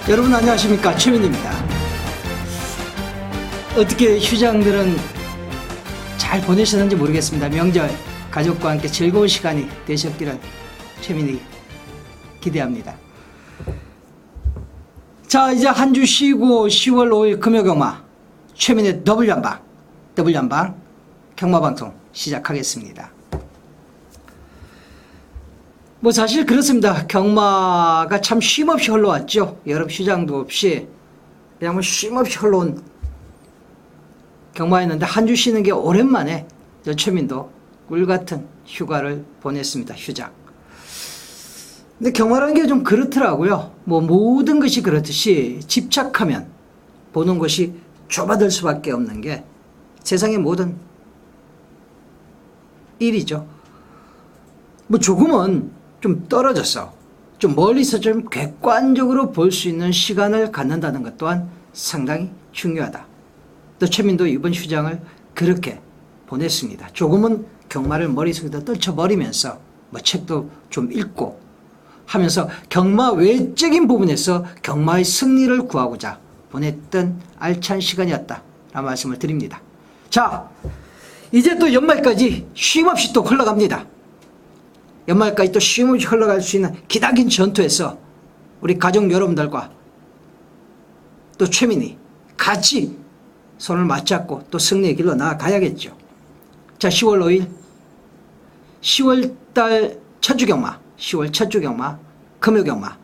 여러분 안녕하십니까, 최민입니다. 어떻게 휴장들은 잘 보내셨는지 모르겠습니다. 명절 가족과 함께 즐거운 시간이 되셨기를 최민이 기대합니다. 자, 이제 한 주 쉬고 10월 5일 금요경마 최민의 더블한방 경마방송 시작하겠습니다. 뭐 사실 그렇습니다. 경마가 참 쉼없이 흘러왔죠. 여름 휴장도 없이 그냥 뭐 쉼없이 흘러온 경마였는데 한 주 쉬는 게 오랜만에 저 최민도 꿀같은 휴가를 보냈습니다. 휴장. 근데 경마라는 게 좀 그렇더라고요. 뭐 모든 것이 그렇듯이 집착하면 보는 것이 좁아들 수밖에 없는 게 세상의 모든 일이죠. 뭐 조금은 좀 떨어져서 좀 멀리서 좀 객관적으로 볼 수 있는 시간을 갖는다는 것 또한 상당히 중요하다. 또 최민도 이번 휴장을 그렇게 보냈습니다. 조금은 경마를 머릿속에다 떨쳐버리면서 뭐 책도 좀 읽고 하면서 경마 외적인 부분에서 경마의 승리를 구하고자 보냈던 알찬 시간이었다라는 말씀을 드립니다. 자, 이제 또 연말까지 쉼없이 또 흘러갑니다. 연말까지 또 쉼없이 흘러갈 수 있는 기나긴 전투에서 우리 가족 여러분들과 또 최민이 같이 손을 맞잡고 또 승리의 길로 나아가야겠죠. 자, 10월 5일 10월달 첫 주경마 10월 첫 주경마 금요경마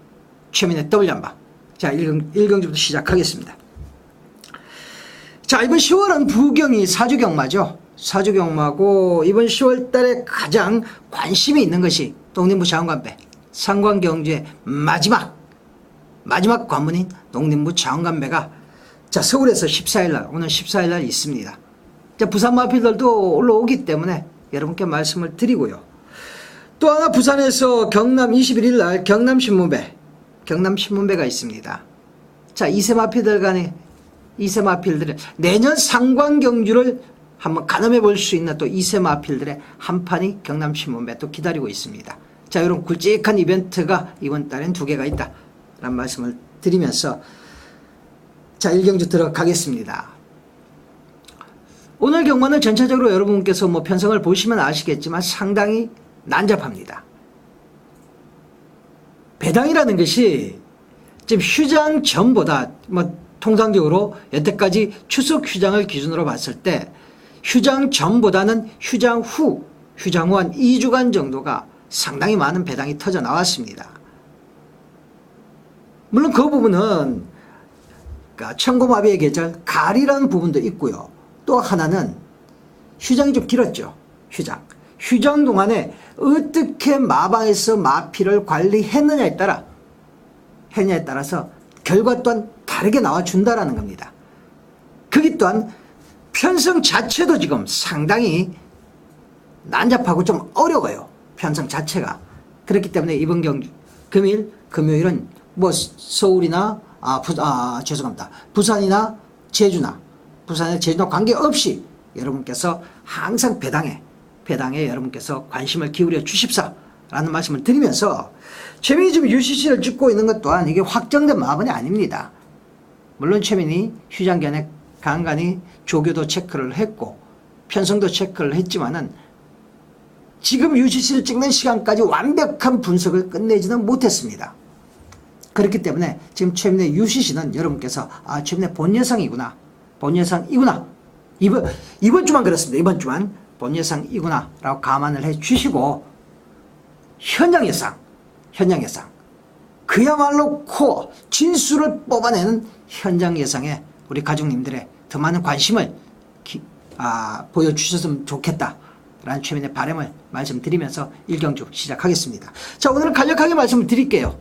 최민의 더블한방. 자, 1경주부터 시작하겠습니다. 자, 이번 10월은 부경이 사주경마죠. 사주경마고 이번 10월달에 가장 관심이 있는 것이 농림부 자원관배 상관경주의 마지막 관문인 농림부 자원관배가 자, 서울에서 14일날 오늘 14일날 있습니다. 자, 부산 마필들도 올라오기 때문에 여러분께 말씀을 드리고요. 또 하나 부산에서 경남 21일날 경남신문배가 있습니다. 자, 이세 마필들 간의 이세 마필들의 내년 상관경주를 한번 가늠해 볼 수 있는 또 이세 마필들의 한판이 경남신문배 또 기다리고 있습니다. 자, 이런 굵직한 이벤트가 이번 달엔 2개가 있다 라는 말씀을 드리면서 자, 1경주 들어가겠습니다. 오늘 경마는 전체적으로 여러분께서 뭐 편성을 보시면 아시겠지만 상당히 난잡합니다. 배당이라는 것이 지금 휴장 전보다 뭐 통상적으로 여태까지 추석 휴장을 기준으로 봤을 때 휴장 전보다는 휴장 후 한 2주간 정도가 상당히 많은 배당이 터져 나왔습니다. 물론 그 부분은 그러니까 천고마비의 계절 가을이라는 부분도 있고요. 또 하나는 휴장이 좀 길었죠. 휴장 동안에 어떻게 마방에서 마필을 관리했느냐에 따라서 결과 또한 다르게 나와준다라는 겁니다. 거기 또한 편성 자체도 지금 상당히 난잡하고 좀 어려워요. 편성 자체가. 그렇기 때문에 이번 경주 금요일은 뭐 서울이나 부산이나 제주나 관계없이 여러분께서 항상 배당에 여러분께서 관심을 기울여 주십사라는 말씀을 드리면서 최민이 지금 UCC를 찍고 있는 것 또한 이게 확정된 마번이 아닙니다. 물론 최민이 휴장 전에 간간히 조교도 체크를 했고 편성도 체크를 했지만은 지금 UCC를 찍는 시간까지 완벽한 분석을 끝내지는 못했습니다. 그렇기 때문에 지금 최민의 UCC는 여러분께서 최민의 본 예상이구나. 이번 주만 그렇습니다. 이번 주만 본 예상이구나 라고 감안을 해 주시고 현장 예상 그야말로 코어 진수를 뽑아내는 현장 예상에 우리 가족님들의 더 많은 관심을 보여주셨으면 좋겠다라는 최민의 바람을 말씀드리면서 1경주 시작하겠습니다. 자, 오늘은 간략하게 말씀을 드릴게요.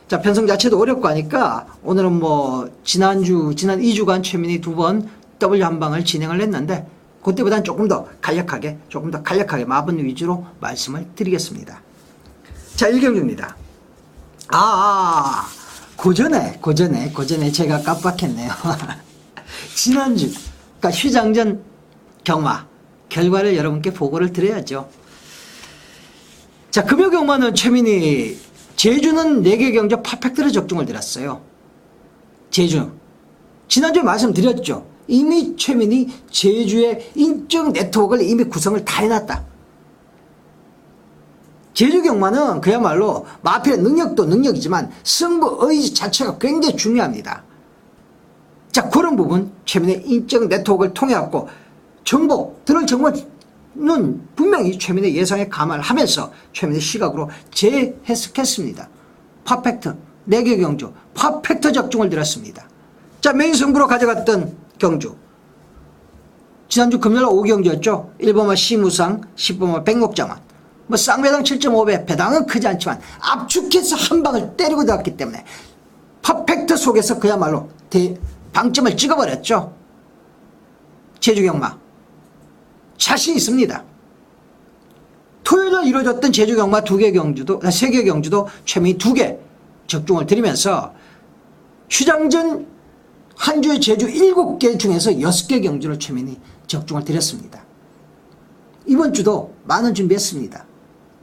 자, 편성 자체도 어렵고 하니까 오늘은 뭐 지난 2주간 최민이 2번 더블한방을 진행을 했는데 그때보다는 조금 더 간략하게 마분 위주로 말씀을 드리겠습니다. 자, 1경주입니다. 고전에 제가 깜빡했네요. 지난주, 그러니까 휴장전 경마 결과를 여러분께 보고를 드려야죠. 자, 금요경마는 최민이 제주는 4개 경주 퍼펙트로 적중을 드렸어요. 제주. 지난주에 말씀드렸죠. 이미 최민희 제주의 인적 네트워크를 이미 구성을 다 해놨다. 제주 경마는 그야말로 마필의 능력도 능력이지만 승부 의지 자체가 굉장히 중요합니다. 자, 그런 부분 최민의 인적 네트워크를 통해 갖고 들을 정보는 분명히 최민의 예상에 감안을 하면서 최민의 시각으로 재해석했습니다. 퍼펙트 4개 경주 퍼펙트 적중을 들었습니다. 자, 메인 승부로 가져갔던 경주 지난주 금요일 5경주였죠. 1번마 시무상 10번마 백록장원 뭐 쌍배당 7.5배 배당은 크지 않지만 압축해서 한 방을 때리고 들어갔기 때문에 퍼펙트 속에서 그야말로 방점을 찍어버렸죠. 제주경마 자신 있습니다. 토요일에 이루어졌던 제주경마 3개 경주도 최민희 2개 적중을 드리면서 휴장전 한 주의 제주 7개 중에서 6개 경주를 최민희 적중을 드렸습니다. 이번 주도 많은 준비했습니다.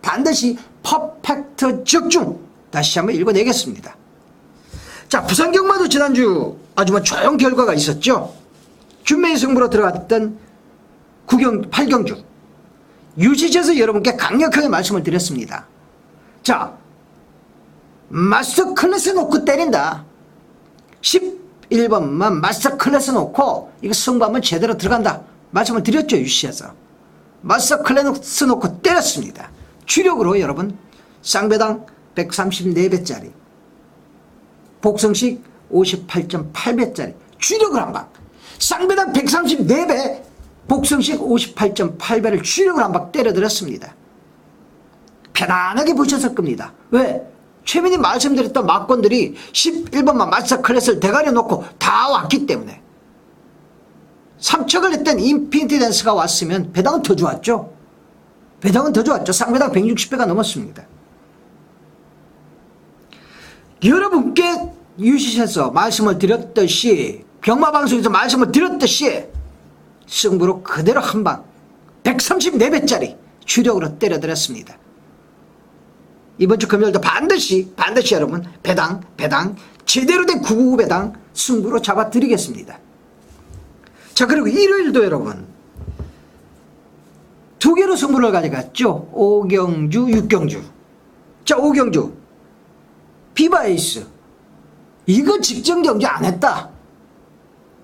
반드시 퍼펙트 적중 다시 한번 읽어내겠습니다. 자, 부산경마도 지난주 아주 좋은 결과가 있었죠. 준메인 승부로 들어갔던 8경주 유시에서 여러분께 강력하게 말씀을 드렸습니다. 자, 마스터 클래스 놓고 때린다. 11번만 마스터 클래스 놓고 이거 승부 한번 제대로 들어간다 말씀을 드렸죠. 유시에서 마스터 클래스 놓고 때렸습니다. 주력으로 여러분 쌍배당 134배짜리 복성식 58.8배짜리 주력을 한방 쌍배당 134배 복성식 58.8배를 주력을 한방 때려드렸습니다. 편안하게 보셨을 겁니다. 왜? 최민희 말씀드렸던 막건들이 11번만 마스터 클래스를 대가리 놓고 다 왔기 때문에 3척을 했던 인피니티 댄스가 왔으면 배당은 더 좋았죠. 배당은 더 좋았죠. 쌍배당 160배가 넘었습니다. 여러분께 유시에서 말씀을 드렸듯이 경마방송에서 말씀을 드렸듯이 승부로 그대로 한방 134배짜리 주력으로 때려드렸습니다. 이번 주 금요일도 반드시 여러분 배당 제대로 된 999 배당 승부로 잡아드리겠습니다. 자, 그리고 일요일도 여러분 2개로 승부를 가져갔죠. 5경주 6경주. 자, 5경주 비바에이스 이거 직전 경주 안 했다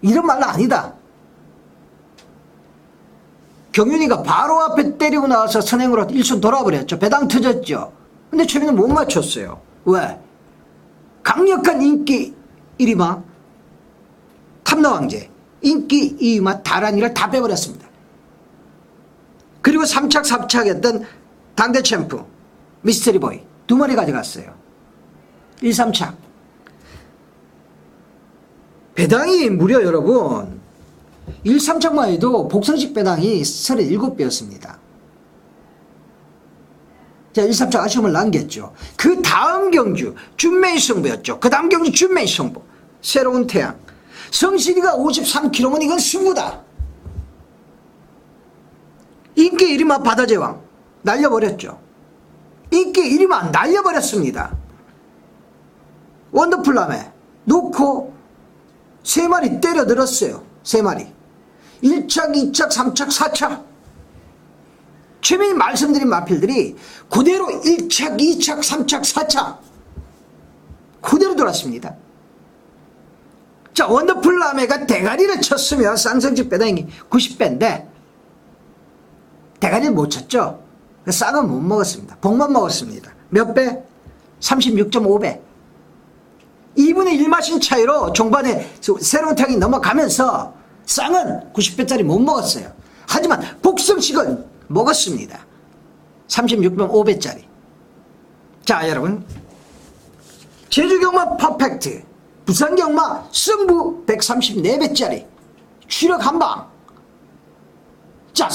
이런 말은 아니다. 경윤이가 바로 앞에 때리고 나와서 선행으로 1순 돌아버렸죠. 배당 터졌죠. 근데 최민은 못 맞췄어요. 왜? 강력한 인기 1위마 탐나왕제 인기 2위마 다란이를 다 빼버렸습니다. 그리고 3착 4착 했던 당대 챔프 미스터리보이 2마리 가져갔어요. 1, 3착 배당이 무려 여러분 1, 3착만 해도 복성식 배당이 37배였습니다. 자, 1, 3착 아쉬움을 남겼죠. 그 다음 경주 준메인 승부였죠. 그 다음 경주 준메인 승부 새로운 태양 성실이가 53kg면 이건 승부다. 인기 1위만 바다제왕 날려버렸죠. 인기 1위만 날려버렸습니다. 원더풀람에 놓고 3마리 때려들었어요. 3마리 1착 2착 3착 4착 최민희 말씀드린 마필들이 그대로 1착 2착 3착 4착 그대로 돌았습니다. 자, 원더풀라메가 대가리를 쳤으면 쌍성집 배당이 90배인데 대가리를 못 쳤죠. 쌍은 못 먹었습니다. 복만 먹었습니다. 몇 배? 36.5배 2분의 1마신 차이로 종반에 새로운 탕이 넘어가면서 쌍은 90배짜리 못 먹었어요. 하지만 복성식은 먹었습니다. 36.5배짜리. 자, 여러분 제주경마 퍼펙트 부산경마 승부 134배짜리 추력 한방. 자,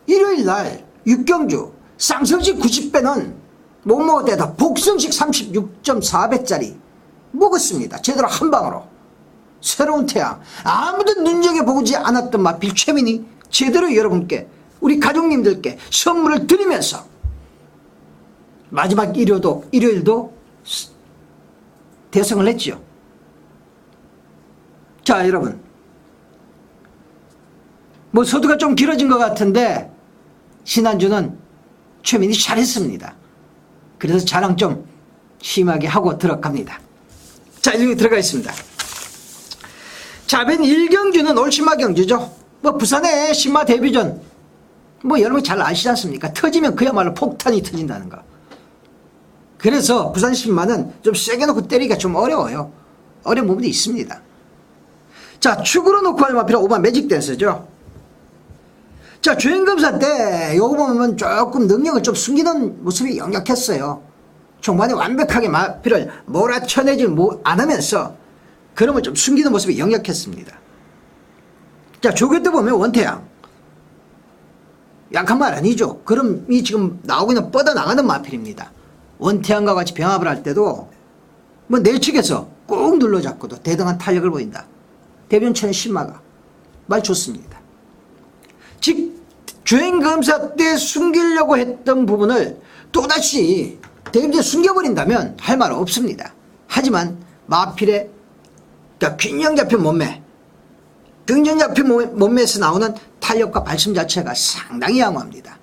일요일날 6경주 쌍성식 90배는 못 먹었대다 복성식 36.4배짜리 먹었습니다. 제대로 한방으로. 새로운 태양 아무도 눈여겨보지 않았던 마필 최민희 제대로 여러분께 우리 가족님들께 선물을 드리면서 마지막 일요일도 대성을 했죠. 자, 여러분. 뭐 소두가 좀 길어진 것 같은데 신한주는 최민희 잘했습니다. 그래서 자랑 좀 심하게 하고 들어갑니다. 자, 여기 들어가 있습니다. 자, 맨 일경주는 올 신마 경주죠. 뭐 부산의 신마 데뷔전 뭐 여러분 잘 아시지 않습니까? 터지면 그야말로 폭탄이 터진다는 거. 그래서 부산 신마는 좀 세게 놓고 때리기가 좀 어려워요. 어려운 부분이 있습니다. 자, 축으로 놓고 하는 마필은 5번 매직 댄스죠. 자, 주행검사 때 요거 보면 조금 능력을 좀 숨기는 모습이 역력했어요. 종반에 완벽하게 마필을 몰아쳐내지 안 하면서 그런 걸 좀 숨기는 모습이 역력했습니다. 자, 조교 때 보면 원태양. 약한 말 아니죠. 그럼 이 지금 나오고 있는 뻗어나가는 마필입니다. 원태양과 같이 병합을 할 때도 뭐 내측에서 꾹 눌러잡고도 대등한 탄력을 보인다. 대변천의 신마가 말 좋습니다. 즉 주행검사 때 숨기려고 했던 부분을 또다시 대변에 숨겨버린다면 할 말 없습니다. 하지만 마필의 그러니까 균형 잡힌 몸매, 균형 잡힌 몸매에서 나오는 탄력과 발심 자체가 상당히 양호합니다.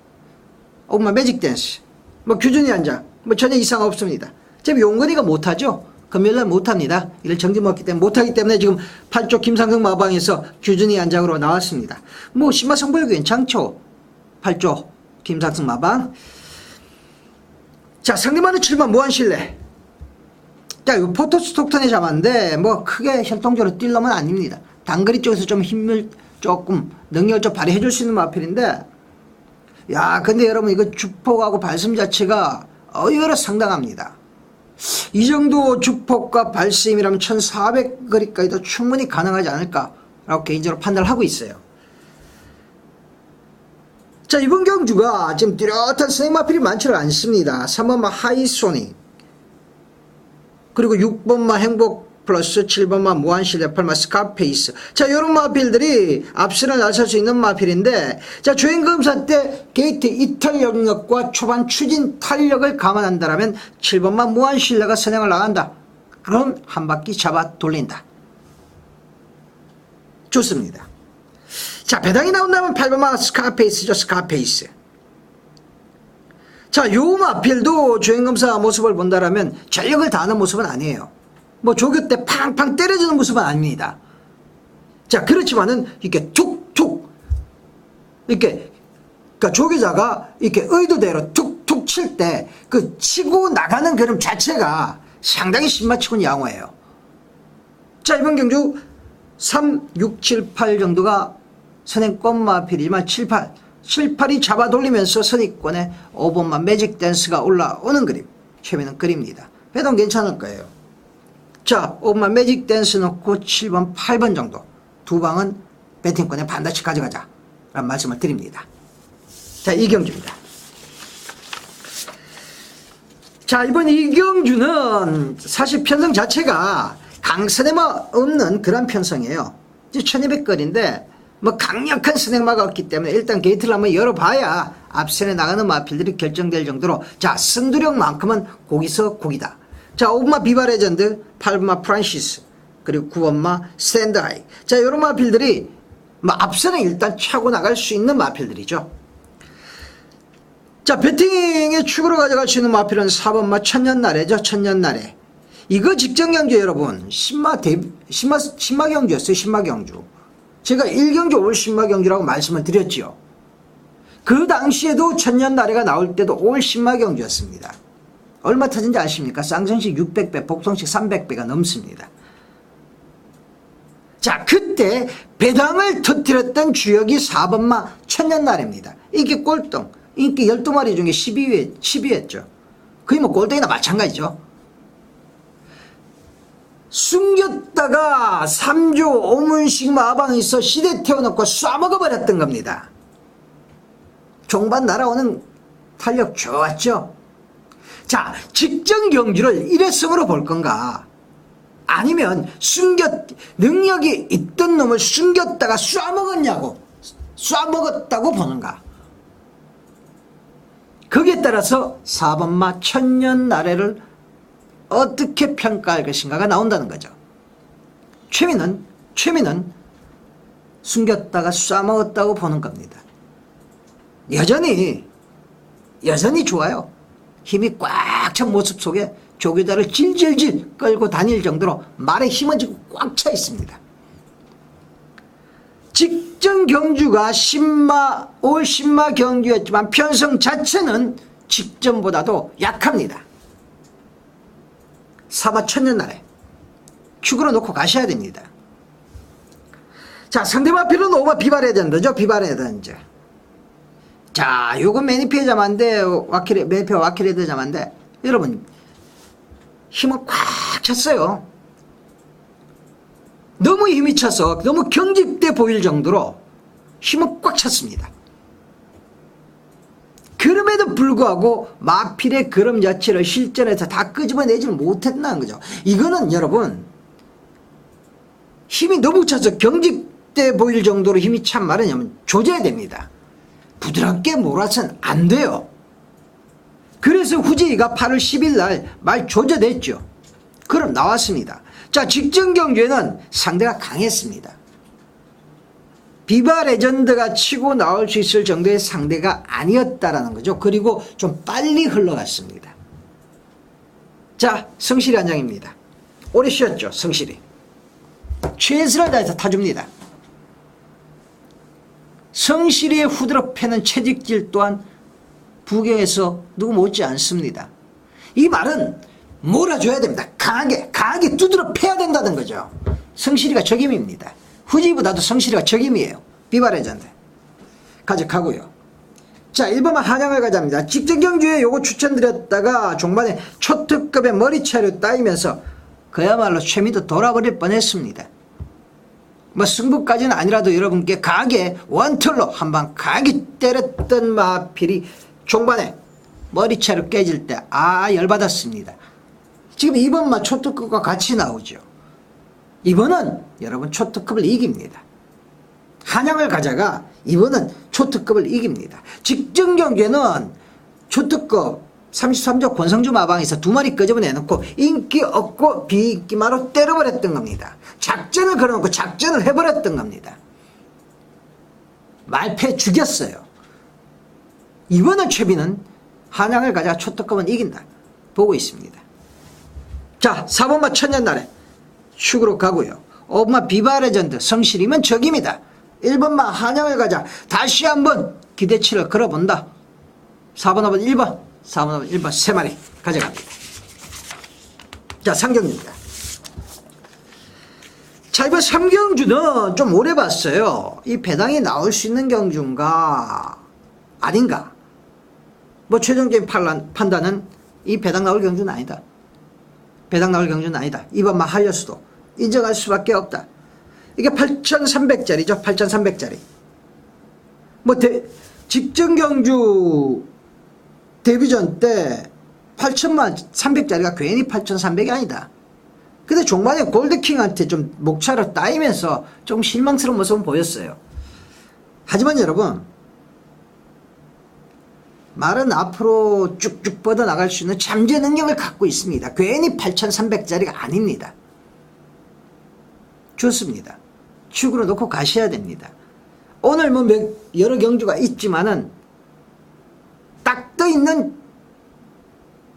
엄마 매직 댄스, 뭐 규준이 앉아, 뭐 전혀 이상 없습니다. 지금 용건이가 못하죠. 금요일날 못합니다. 이를 정지먹기 때문에 못하기 때문에 지금 8조 김상승 마방에서 규준이 안장으로 나왔습니다. 뭐 신마 성보력 괜찮죠. 8조 김상승 마방. 자, 상대방은 7번 무한실내. 자, 이거 포토스톡턴에 잡았는데 뭐 크게 현통적으로 뛸 놈은 아닙니다. 단거리 쪽에서 좀 힘을 조금 능력을 좀 발휘해 줄 수 있는 마필인데, 야, 근데 여러분 이거 주폭하고 발심 자체가 의외로 상당합니다. 이 정도 주폭과 발심이라면 1400거리까지도 충분히 가능하지 않을까라고 개인적으로 판단을 하고 있어요. 자, 이번 경주가 지금 뚜렷한 스낵마필이 많지는 않습니다. 3번마 하이소닉, 그리고 6번마 행복 플러스, 7번마 무한실내, 8마 스카페이스. 자, 이런 마필들이 앞선을 나설 수 있는 마필인데, 자, 주행검사 때 게이트 이탈 영역과 초반 추진 탄력을 감안한다면 7번마 무한실내가 선행을 나간다. 그럼 한 바퀴 잡아 돌린다. 좋습니다. 자, 배당이 나온다면 8번마 스카페이스죠. 스카페이스. 자, 요 마필도 주행검사 모습을 본다라면 전력을 다하는 모습은 아니에요. 뭐 조교 때 팡팡 때려주는 모습은 아닙니다. 자, 그렇지만은 이렇게 툭툭 이렇게, 그러니까 조교자가 이렇게 의도대로 툭툭 칠 때 그 치고 나가는 그림 자체가 상당히 신마치고는 양호해요. 자, 이번 경주 3, 6, 7, 8 정도가 선행권 마필이지만 7, 8이 잡아 돌리면서 선의권에 5번만 매직 댄스가 올라오는 그림, 최민은 그립니다. 배동 괜찮을 거예요. 자, 5번만 매직 댄스 넣고 7번, 8번 정도 두 방은 배팅권에 반드시 가져가자 라는 말씀을 드립니다. 자, 이경주입니다. 자, 이번 이경주는 사실 편성 자체가 강선행마 없는 그런 편성이에요. 1200거리인데 뭐 강력한 선행마가 없기 때문에 일단 게이트를 한번 열어봐야 앞선에 나가는 마필들이 결정될 정도로, 자, 승두력만큼은 고기서 고기다. 자, 5번마 비바 레전드, 8번마 프란시스, 그리고 9번마 스탠드하이. 자, 이런 마필들이 뭐 앞선에 일단 차고 나갈 수 있는 마필들이죠. 자, 배팅의 축으로 가져갈 수 있는 마필은 4번마 천년나래죠. 천년나래. 이거 직전 경주 여러분 신마 경주였어요. 신마 경주. 제가 1경주 올 신마 경주라고 말씀을 드렸지요. 그 당시에도 천년나래가 나올 때도 올 신마 경주였습니다. 얼마 터진지 아십니까? 쌍성식 600배, 복성식 300배가 넘습니다. 자, 그때 배당을 터뜨렸던 주역이 4번마 천년나래입니다. 이게 꼴등, 인기 12마리 중에 10위였죠. 거의 뭐 꼴등이나 마찬가지죠. 숨겼다가 3조 오문식 마방에서 시대 태워놓고 쏴먹어버렸던 겁니다. 종반 날아오는 탄력 좋았죠. 자, 직전 경주를 일회성으로 볼 건가? 아니면 능력이 있던 놈을 숨겼다가 쏴먹었다고 보는가? 거기에 따라서 4번마 천년나래를 어떻게 평가할 것인가가 나온다는 거죠. 최민은 최민은 숨겼다가 쏴먹었다고 보는 겁니다. 여전히 좋아요. 힘이 꽉 찬 모습 속에 조교자를 질질질 끌고 다닐 정도로 말에 힘은 지금 꽉 차 있습니다. 직전 경주가 올 신마 경주였지만 편성 자체는 직전보다도 약합니다. 사마 천년날에 축으로 놓고 가셔야 됩니다. 자, 상대마필은 오바 비바레전드죠. 비바레전드. 자, 요건 매니피에자만데 매니피와 와키레드자만데 여러분 힘은 꽉 찼어요. 너무 힘이 차서 너무 경직돼 보일 정도로 힘은 꽉 찼습니다. 그럼에도 불구하고 마필의 그럼 자체를 실전에서 다 끄집어내지를 못했다는 거죠. 이거는 여러분 힘이 너무 차서 경직돼 보일 정도로 힘이 찬 말은 조져야 됩니다. 부드럽게 몰아서는 안 돼요. 그래서 후지이가 8월 10일 날 말 조져냈죠. 그럼 나왔습니다. 자, 직전 경주에는 상대가 강했습니다. 비바 레전드가 치고 나올 수 있을 정도의 상대가 아니었다라는 거죠. 그리고 좀 빨리 흘러갔습니다. 자, 성실이 한 장입니다. 오래 쉬었죠, 성실이. 최선을 다해서 타줍니다. 성실이의 후드로 패는 채직질 또한 부경에서 누구 못지 않습니다. 이 말은 몰아줘야 됩니다. 강하게 두드러 패야 된다는 거죠. 성실이가 적임입니다. 후지보다도 성실이가 적임이에요. 비바레전드 가져가고요. 자, 1번만 한양을 가자입니다. 직전 경주에 요거 추천드렸다가 종반에 초특급의 머리차로 따이면서 그야말로 최민도 돌아버릴 뻔했습니다. 뭐 승부까지는 아니라도 여러분께 강하게 원툴로 한방 강하게 때렸던 마필이 종반에 머리차로 깨질 때 열받았습니다. 지금 2번만 초특급과 같이 나오죠. 이번은 여러분 초특급을 이깁니다. 한양을 가자가 이번은 초특급을 이깁니다. 직전 경기에는 초특급 33조 권성주 마방에서 2마리 끄집어내놓고 인기 없고 비인기마로 때려버렸던 겁니다. 작전을 걸어놓고 작전을 해버렸던 겁니다. 말패 죽였어요. 이번은 최빈은 한양을 가자 초특급은 이긴다 보고 있습니다. 자, 4번마 천년날에 축으로 가고요. 5번마 비바레전드 성실이면 적입니다. 1번마 한양을 가자 다시 한번 기대치를 걸어본다. 4번, 5번, 1번 4번, 5번, 1번 3마리 가져갑니다. 자, 3경주입니다. 자, 이번 3경주는 좀 오래 봤어요. 이 배당이 나올 수 있는 경주인가 아닌가. 뭐 최종적인 판단은 이 배당 나올 경주는 아니다. 배당 나올 경주는 아니다. 이번만 하였어도 인정할 수밖에 없다. 이게 8,300짜리죠. 8,300짜리. 뭐 직전 경주 데뷔전 때 8,300짜리가 괜히 8,300이 아니다. 근데 종반에 골드킹한테 좀 목차를 따이면서 좀 실망스러운 모습은 보였어요. 하지만 여러분 말은 앞으로 쭉쭉 뻗어나갈 수 있는 잠재 능력을 갖고 있습니다. 괜히 8,300짜리가 아닙니다. 좋습니다. 축으로 놓고 가셔야 됩니다. 오늘 뭐 여러 경주가 있지만은 딱 떠있는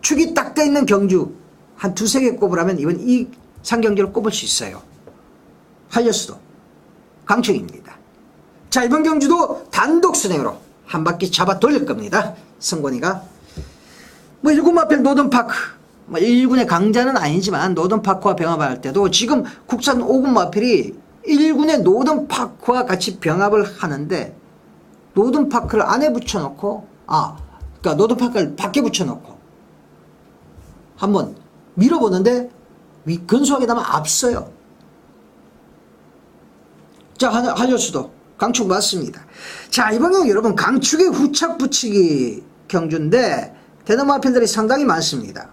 축이 딱 떠있는 경주 한 2-3개 꼽으라면 이번 이 상경주를 꼽을 수 있어요. 하이어스도 강청입니다. 자, 이번 경주도 단독 순행으로 한 바퀴 잡아 돌릴 겁니다. 성권이가 뭐 1군마필 노던파크 뭐 1군의 강자는 아니지만 노던파크와 병합을 할 때도 지금 국산 5군 마필이 1군의 노던파크와 같이 병합을 하는데 노던파크를 안에 붙여놓고 그러니까 노던파크를 밖에 붙여놓고 한번 밀어보는데 근소하게 나면 앞서요. 자, 한여수도 강축 맞습니다. 자, 이번 경우 여러분 강축의 후착 붙이기 경주인데 대나무 마필들이 상당히 많습니다.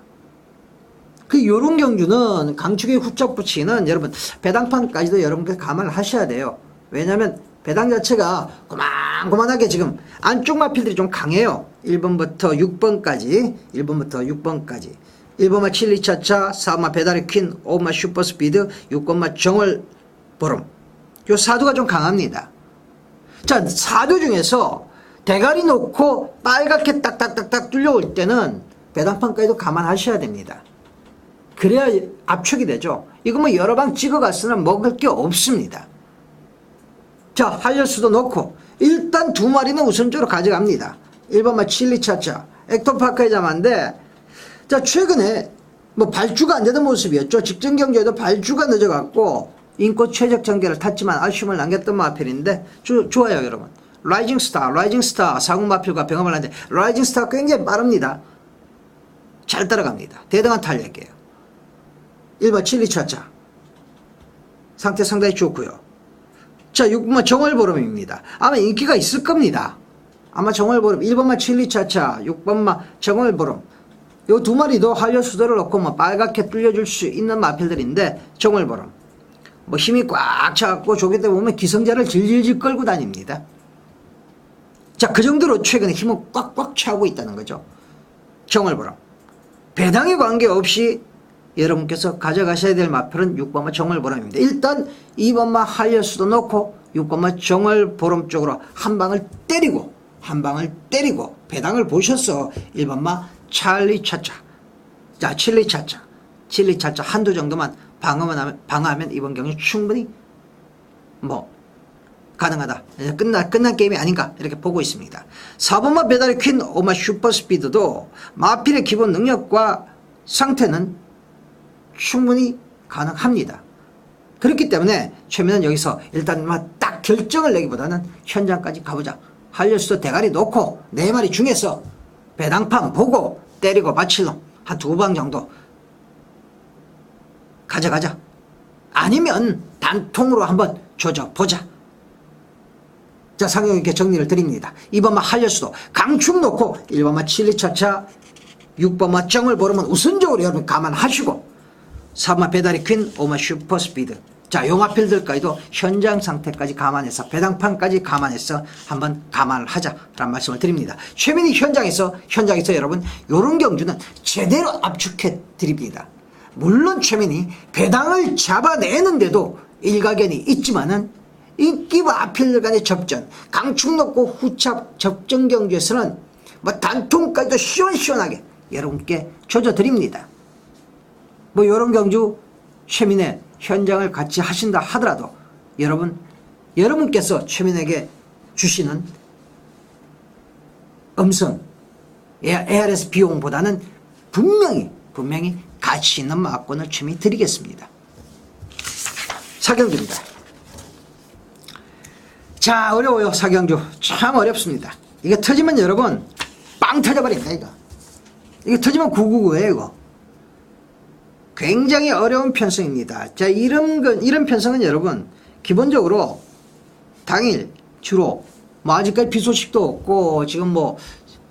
요런 경주는 강축의 후착 붙이기는 여러분 배당판까지도 여러분께 감안을 하셔야 돼요. 왜냐하면 배당 자체가 고만고만하게 지금 안쪽 마필들이 좀 강해요. 1번부터 6번까지 1번마 칠리차차, 4번마 배달의 퀸, 5번마 슈퍼스피드, 6번마 정월 보름. 요 사두가 좀 강합니다. 자, 사두 중에서 대가리 놓고 빨갛게 딱딱딱딱 뚫려올 때는 배당판까지도 감안하셔야 됩니다. 그래야 압축이 되죠. 이거 뭐 여러 방 찍어갔으나 먹을 게 없습니다. 자, 한려수도 넣고 일단 두 마리는 우선적으로 가져갑니다. 1번만 칠리차차 액토파크의 자만데, 자, 최근에 뭐 발주가 안 되던 모습이었죠. 직전 경기에도 발주가 늦어갖고 인코 최적 전개를 탔지만 아쉬움을 남겼던 마필인데 좋아요 여러분. 라이징 스타 사국 마필과 병합을 하는데 라이징 스타 굉장히 빠릅니다. 잘 따라갑니다. 대등한 탄력이에요. 1번 칠리차차 상태 상당히 좋고요. 자, 6번만 정월보름입니다. 아마 인기가 있을 겁니다. 아마 정월보름 1번만 칠리차차 6번만 정월보름 요 두 마리도 한려수도를 넣고 뭐 빨갛게 뚫려줄 수 있는 마필들인데 정월보름 뭐 힘이 꽉 차갖고 조개 때 보면 기성자를 질질질 끌고 다닙니다. 자, 그 정도로 최근에 힘을 꽉꽉 차고 있다는 거죠. 정월보름 배당에 관계없이 여러분께서 가져가셔야 될 마필은 6번만 정월보름입니다. 일단 2번만 한려수도 넣고 6번만 정월보름 쪽으로 한 방을 때리고 배당을 보셔서 1번만 찰리차차 자 칠리차차 한두 정도만 방어하면 이번 경기 충분히 뭐 가능하다. 끝난 게임이 아닌가 이렇게 보고 있습니다. 4번만 배달의 퀸 오마 슈퍼스피드도 마필의 기본 능력과 상태는 충분히 가능합니다. 그렇기 때문에 최민은 여기서 일단 딱 결정을 내기보다는 현장까지 가보자. 한려수도 대가리 놓고 4마리 중에서 배당판 보고 때리고 바칠놈 한 2방 정도 가져가자. 아니면 단통으로 한번 조져보자. 자, 상용 있게 정리를 드립니다. 2번만 한려수도 강축 놓고 1번만 칠리차차 6번만 정을 보르면 우선적으로 여러분 감안하시고 4번만 배달의 퀸 5번만 슈퍼스피드 자, 요 마필들까지도 현장 상태까지 감안해서 배당판까지 감안해서 한번 감안을 하자라는 말씀을 드립니다. 최민희 현장에서 여러분 요런 경주는 제대로 압축해 드립니다. 물론 최민희 배당을 잡아내는데도 일가견이 있지만은 인기 마필들 간의 접전 강축 놓고 후찹 접전 경주에서는 뭐 단통까지도 시원시원하게 여러분께 조져드립니다. 뭐 요런 경주 최민의 현장을 같이 하신다 하더라도 여러분께서 최민에게 주시는 음성 ARS 비용보다는 분명히 가치 있는 막권을 최민이 드리겠습니다. 사경주입니다. 자, 어려워요. 사경주 참 어렵습니다. 이게 터지면 여러분 빵 터져버립니다. 이거 터지면 999예요 이거. 굉장히 어려운 편성입니다. 자, 이런 편성은 여러분 기본적으로 당일 주로 뭐 아직까지 비 소식도 없고 지금 뭐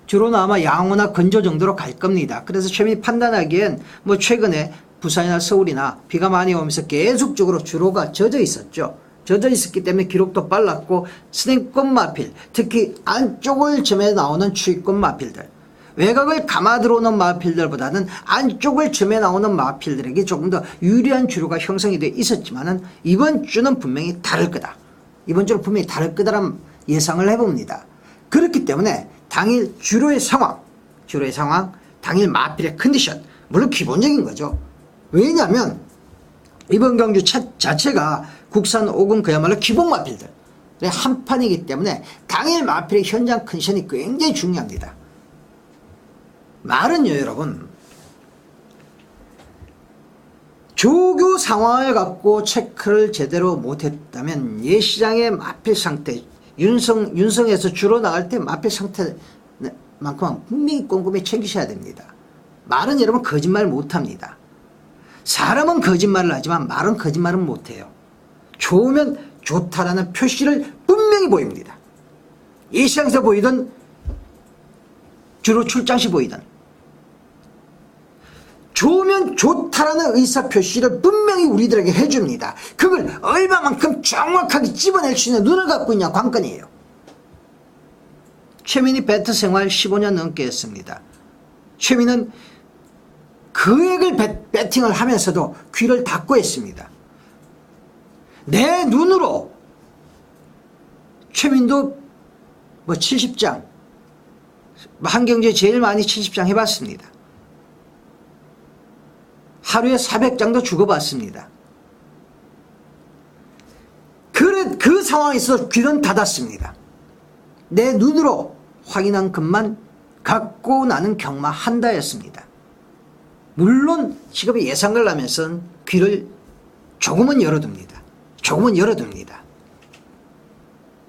주로는 아마 양호나 건조 정도로 갈 겁니다. 그래서 최민이 판단하기엔 뭐 최근에 부산이나 서울이나 비가 많이 오면서 계속적으로 주로가 젖어 있었죠. 젖어 있었기 때문에 기록도 빨랐고 스냅권 마필 특히 안쪽을 점에 나오는 추위권 마필들 외곽을 감아 들어오는 마필들보다는 안쪽을 점에 나오는 마필들에게 조금 더 유리한 주로가 형성이 되어 있었지만은 이번 주는 분명히 다를 거다. 이번 주는 분명히 다를 거다라는 예상을 해봅니다. 그렇기 때문에 당일 주로의 상황, 당일 마필의 컨디션, 물론 기본적인 거죠. 왜냐하면 이번 경주 자체가 국산 5군 그야말로 기본 마필들의 한판이기 때문에 당일 마필의 현장 컨디션이 굉장히 중요합니다. 말은요 여러분 조교 상황을 갖고 체크를 제대로 못했다면 예시장의 마필 상태 윤성에서 주로 나갈 때 마필 상태만큼은 분명히 꼼꼼히 챙기셔야 됩니다. 말은 여러분 거짓말 못합니다. 사람은 거짓말을 하지만 말은 거짓말은 못해요. 좋으면 좋다라는 표시를 분명히 보입니다. 예시장에서 보이던 주로 출장 시 보이던 좋으면 좋다라는 의사표시를 분명히 우리들에게 해줍니다. 그걸 얼마만큼 정확하게 집어낼 수 있는 눈을 갖고 있냐 관건이에요. 최민희 배트 생활 15년 넘게 했습니다. 최민은 금액을 배팅을 하면서도 귀를 닫고 했습니다. 내 눈으로 최민도 뭐 70장, 한경제 제일 많이 70장 해봤습니다. 하루에 400장도 주고받습니다. 그 상황에서 귀는 닫았습니다. 내 눈으로 확인한 것만 갖고 나는 경마한다였습니다. 물론 직업의 예상을 하면서는 귀를 조금은 열어둡니다. 조금은 열어둡니다.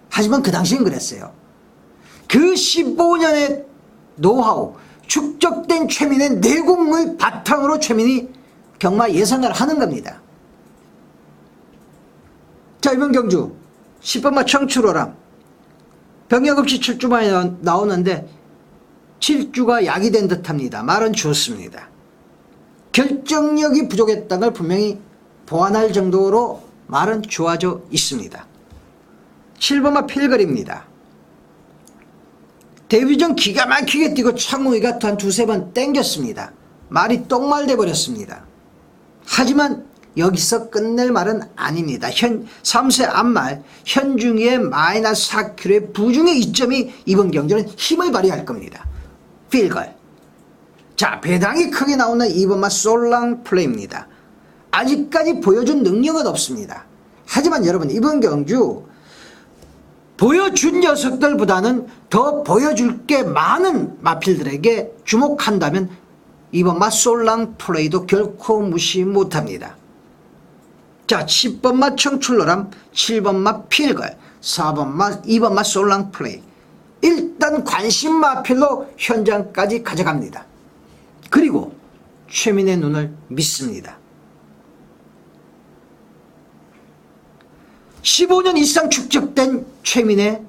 하지만 그 당시엔 그랬어요. 그 15년의 노하우, 축적된 최민의 내공을 바탕으로 최민이 경마 예상을 하는 겁니다. 자, 이번 경주 10번마 청출어람 병역 없이 7주만에 나오는데 7주가 약이 된 듯합니다. 말은 좋습니다. 결정력이 부족했다는 걸 분명히 보완할 정도로 말은 좋아져 있습니다. 7번마 필거리입니다. 데뷔 전 기가 막히게 뛰고 창우이가 한 두세 번 땡겼습니다. 말이 똥말 돼버렸습니다. 하지만 여기서 끝낼 말은 아닙니다. 3세 앞말 현중이의 마이너스 4kg의 부중의 이점이 이번 경기는 힘을 발휘할 겁니다. 필걸. 자, 배당이 크게 나오는 2번마 솔랑 플레이입니다. 아직까지 보여준 능력은 없습니다. 하지만 여러분, 이번 경주 보여준 녀석들보다는 더 보여줄 게 많은 마필들에게 주목한다면 2번마 솔랑 플레이도 결코 무시 못합니다. 자, 10번마 청출러람, 7번마 필걸, 2번마 솔랑 플레이. 일단 관심 마필로 현장까지 가져갑니다. 그리고 최민의 눈을 믿습니다. 15년 이상 축적된 최민의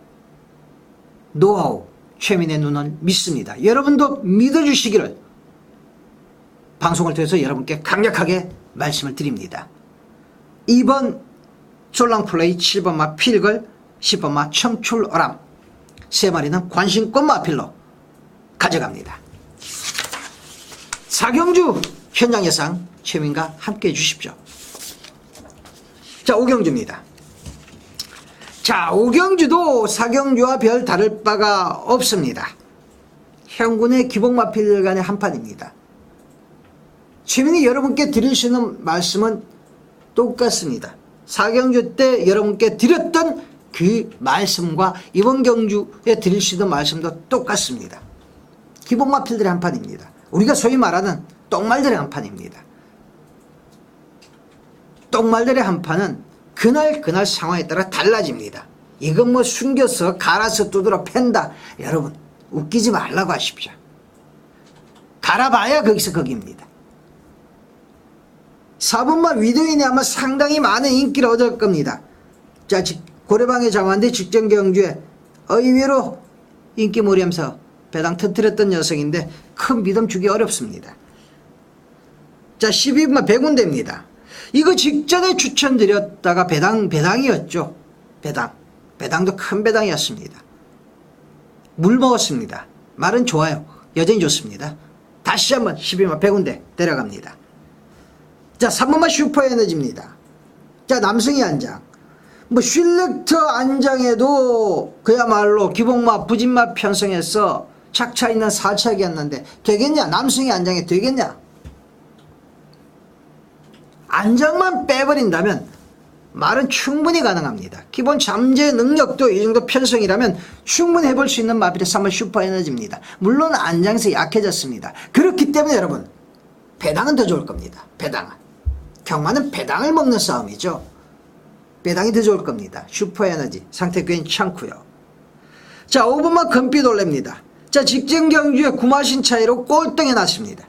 노하우, 최민의 눈을 믿습니다. 여러분도 믿어주시기를 방송을 통해서 여러분께 강력하게 말씀을 드립니다. 2번 솔랑플레이, 7번마 필걸, 10번마 청출어람, 세 마리는 관심권 마필로 가져갑니다. 4경주 현장 예상 최민과 함께 해주십시오. 자, 5경주입니다. 자, 5경주도 4경주와 별 다를 바가 없습니다. 현군의 기복마필 간의 한판입니다. 최민이 여러분께 드릴 수 있는 말씀은 똑같습니다. 4경주 때 여러분께 드렸던 그 말씀과 이번 경주에 드릴 수 있는 말씀도 똑같습니다. 기복마필들의 한판입니다. 우리가 소위 말하는 똥말들의 한판입니다. 똥말들의 한판은 그날 상황에 따라 달라집니다. 이건 뭐 숨겨서 갈아서 두드러 팬다. 여러분, 웃기지 말라고 하십시오. 갈아봐야 거기서 거기입니다. 4번마 위도인이 아마 상당히 많은 인기를 얻을 겁니다. 자, 고려방의 장관대 직전 경주에 의외로 인기몰이하면서 배당 터뜨렸던 녀석인데 큰 믿음 주기 어렵습니다. 자, 12번마 백운대입니다. 이거 직전에 추천드렸다가 배당이었죠. 배당도 큰 배당이었습니다. 물 먹었습니다. 말은 좋아요. 여전히 좋습니다. 다시 한번 12번 백운대 데려갑니다. 자, 3번마 슈퍼에너지입니다. 자, 남승희 안장. 뭐 슐렉터 안장에도 그야말로 기복마 부진마 편성해서 착차 있는 사착이었는데 되겠냐? 남승희 안장에 되겠냐? 안장만 빼버린다면 말은 충분히 가능합니다. 기본 잠재 능력도 이 정도 편성이라면 충분히 해볼 수 있는 마필의 3번 슈퍼에너지입니다. 물론 안장에서 약해졌습니다. 그렇기 때문에 여러분, 배당은 더 좋을 겁니다. 배당은. 경마는 배당을 먹는 싸움이죠. 배당이 더 좋을 겁니다. 슈퍼에너지 상태 괜찮고요. 자, 5번마 금빛올레입니다. 자, 직전 경주에 구마신 차이로 꼴등해 났습니다.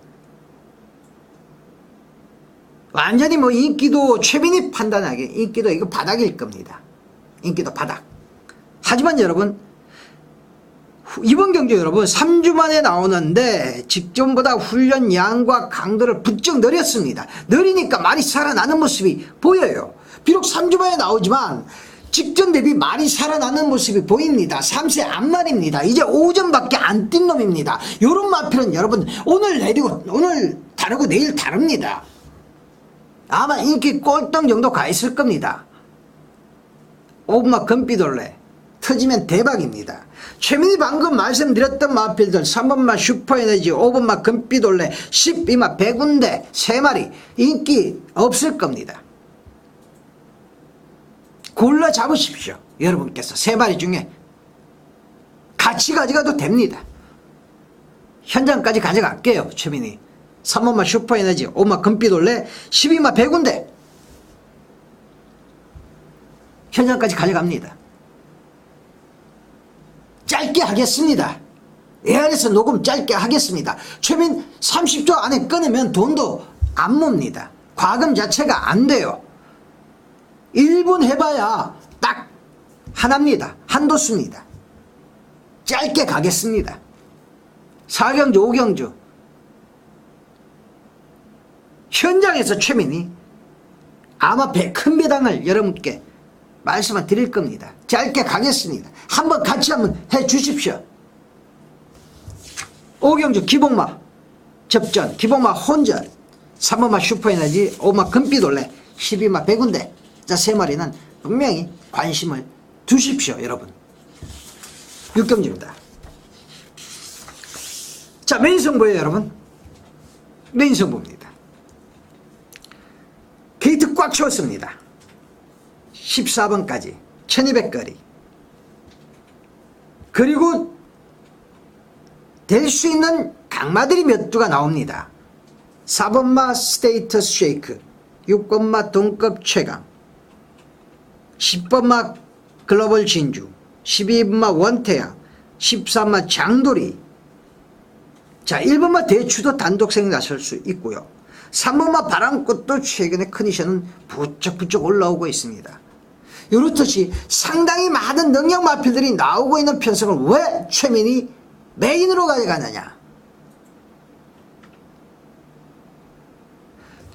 완전히 뭐 인기도 최민이 판단하게 인기도 이거 바닥일 겁니다. 인기도 바닥. 하지만 여러분, 이번 경주 여러분 3주 만에 나오는데 직전보다 훈련 양과 강도를 부쩍 늘렸습니다. 느리니까 말이 살아나는 모습이 보여요. 비록 3주 만에 나오지만 직전 대비 말이 살아나는 모습이 보입니다. 3세 앞말입니다. 이제 5점밖에 안 뛴 놈입니다. 요런 마필은 여러분 오늘 내리고 오늘 다르고 내일 다릅니다. 아마 인기 꼴등 정도 가 있을 겁니다. 오브마 금빛올레 터지면 대박입니다. 최민희 방금 말씀드렸던 마필들 3번마 슈퍼에너지, 5번마 금빛올레, 12마 백운대 3마리 인기 없을 겁니다. 골라 잡으십시오. 여러분께서 3마리 중에 같이 가져가도 됩니다. 현장까지 가져갈게요. 최민희 3번마 슈퍼에너지, 5마 금빛올레, 12마 백운대 현장까지 가져갑니다. 짧게 하겠습니다. ARS 녹음 짧게 하겠습니다. 최민 30초 안에 끊으면 돈도 안 몹니다. 과금 자체가 안 돼요. 1분 해봐야 딱 하나입니다. 한도수입니다. 짧게 가겠습니다. 4경주 5경주 현장에서 최민이 아마 큰 배당을 여러분께 말씀을 드릴 겁니다. 짧게 가겠습니다. 한번 같이 한번 해 주십시오. 5경주 기복마 접전, 기복마 혼전, 3번마 슈퍼에너지, 5마 금빛올레, 12마 백운대. 자, 3마리는 분명히 관심을 두십시오. 여러분 6경주입니다. 자, 메인 승부예요. 여러분 메인 승부입니다. 게이트 꽉 채웠습니다. 14번까지 1200거리. 그리고 될 수 있는 강마들이 몇 두가 나옵니다. 4번마 스테이터스 쉐이크, 6번마 동급 최강, 10번마 글로벌 진주, 12번마 원태양, 13마 장돌이. 자, 1번마 대추도 단독생 나설 수 있고요. 3번마 바람꽃도 최근에 컨디션은 부쩍부쩍 올라오고 있습니다. 이렇듯이 상당히 많은 능력 마필들이 나오고 있는 편성을 왜 최민이 메인으로 가져가느냐.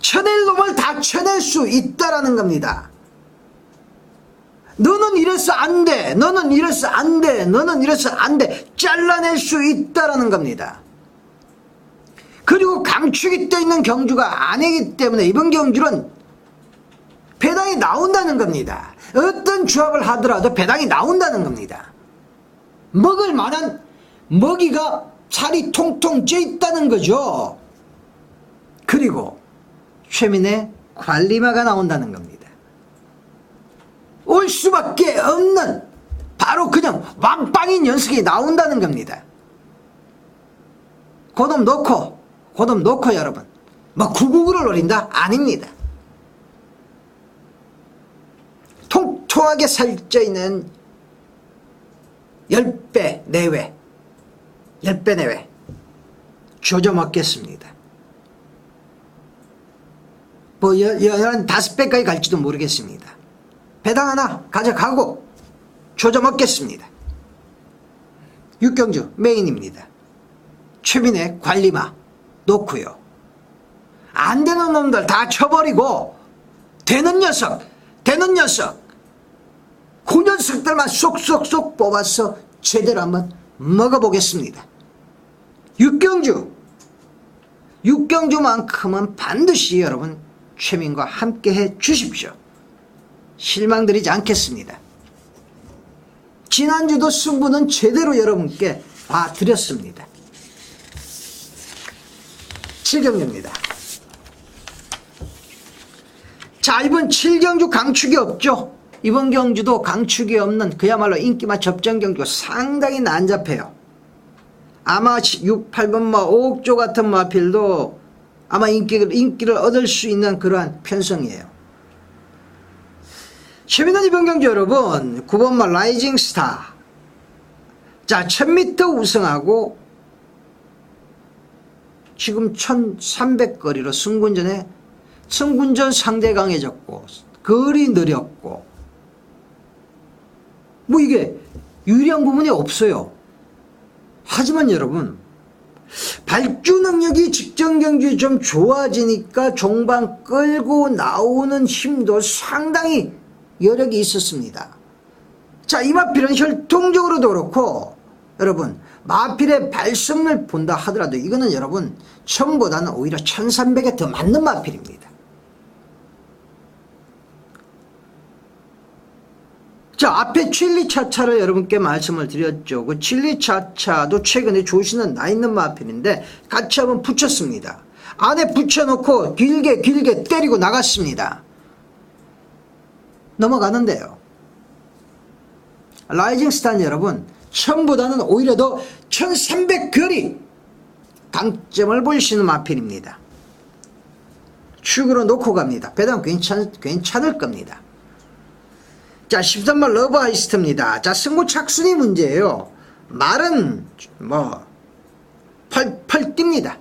쳐낼 놈을 다 쳐낼 수 있다라는 겁니다. 너는 이래서 안 돼, 너는 이래서 안 돼, 너는 이래서 안 돼, 잘라낼 수 있다라는 겁니다. 그리고 감축이 떠 있는 경주가 아니기 때문에 이번 경주는 배당이 나온다는 겁니다. 어떤 조합을 하더라도 배당이 나온다는 겁니다. 먹을 만한 먹이가 살이 통통 쪄 있다는 거죠. 그리고 최민의 관리마가 나온다는 겁니다. 올 수밖에 없는 바로 그냥 왕빵인 녀석이 나온다는 겁니다. 그놈 놓고 여러분 뭐 999를 노린다? 아닙니다. 통통하게 살쪄있는 10배 내외 10배 내외 조져 먹겠습니다. 뭐 15배까지 갈지도 모르겠습니다. 배당 하나 가져가고 조져 먹겠습니다. 6경주 메인입니다. 최민의 관리마 놓고요. 안 되는 놈들 다 쳐버리고 되는 녀석 그 녀석들만 쏙쏙쏙 뽑아서 제대로 한번 먹어보겠습니다. 6경주만큼은 반드시 여러분 최민과 함께 해 주십시오. 실망드리지 않겠습니다. 지난주도 승부는 제대로 여러분께 봐드렸습니다. 7경주입니다. 자, 이번 7경주 강축이 없죠. 이번 경주도 강축이 없는 그야말로 인기마 접전 경주가 상당히 난잡해요. 아마 6, 8번마 5옥조 같은 마필도 아마 인기를 얻을 수 있는 그러한 편성이에요. 최민은 이번 경주 여러분 9번마 라이징 스타. 자, 1000m 우승하고 지금 1300거리로 승군전 상대 강해졌고 거리 느렸고 뭐 이게 유리한 부분이 없어요. 하지만 여러분 발주 능력이 직전 경주에 좀 좋아지니까 종반 끌고 나오는 힘도 상당히 여력이 있었습니다. 자, 이 마필은 혈통적으로도 그렇고 여러분 마필의 발성을 본다 하더라도 이거는 여러분 1000보다는 오히려 1300에 더 맞는 마필입니다. 자, 앞에 칠리 차차를 여러분께 말씀을 드렸죠. 그 칠리 차차도 최근에 조시는 나 있는 마필인데 같이 한번 붙였습니다. 안에 붙여놓고 길게 때리고 나갔습니다. 넘어가는데요. 라이징 스타는 여러분 처음보다는 오히려 더 1300거리 강점을 보일 수 있는 마필입니다. 축으로 놓고 갑니다. 배당 괜찮을 겁니다. 자, 13번 러브 아이스트입니다. 자, 승부 착순이 문제예요. 말은 펄 뜁니다.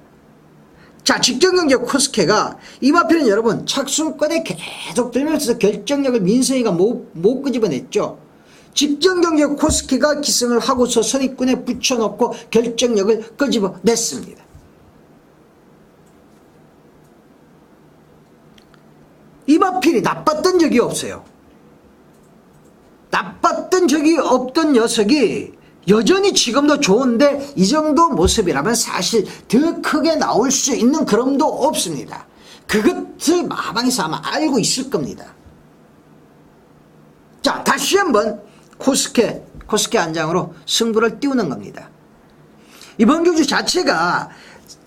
자, 직전경제 코스케가 이 마필은 여러분 착순권에 계속 들면서 결정력을 민성이가 못 끄집어냈죠. 직전경제 코스케가 기승을 하고서 선입군에 붙여놓고 결정력을 끄집어냈습니다. 이 마필이 나빴던 적이 없어요. 나빴던 적이 없던 녀석이 여전히 지금도 좋은데 이 정도 모습이라면 사실 더 크게 나올 수 있는 그럼도 없습니다. 그것을 마방에서 아마 알고 있을 겁니다. 자, 다시 한번 코스케 안장으로 승부를 띄우는 겁니다. 이번 경주 자체가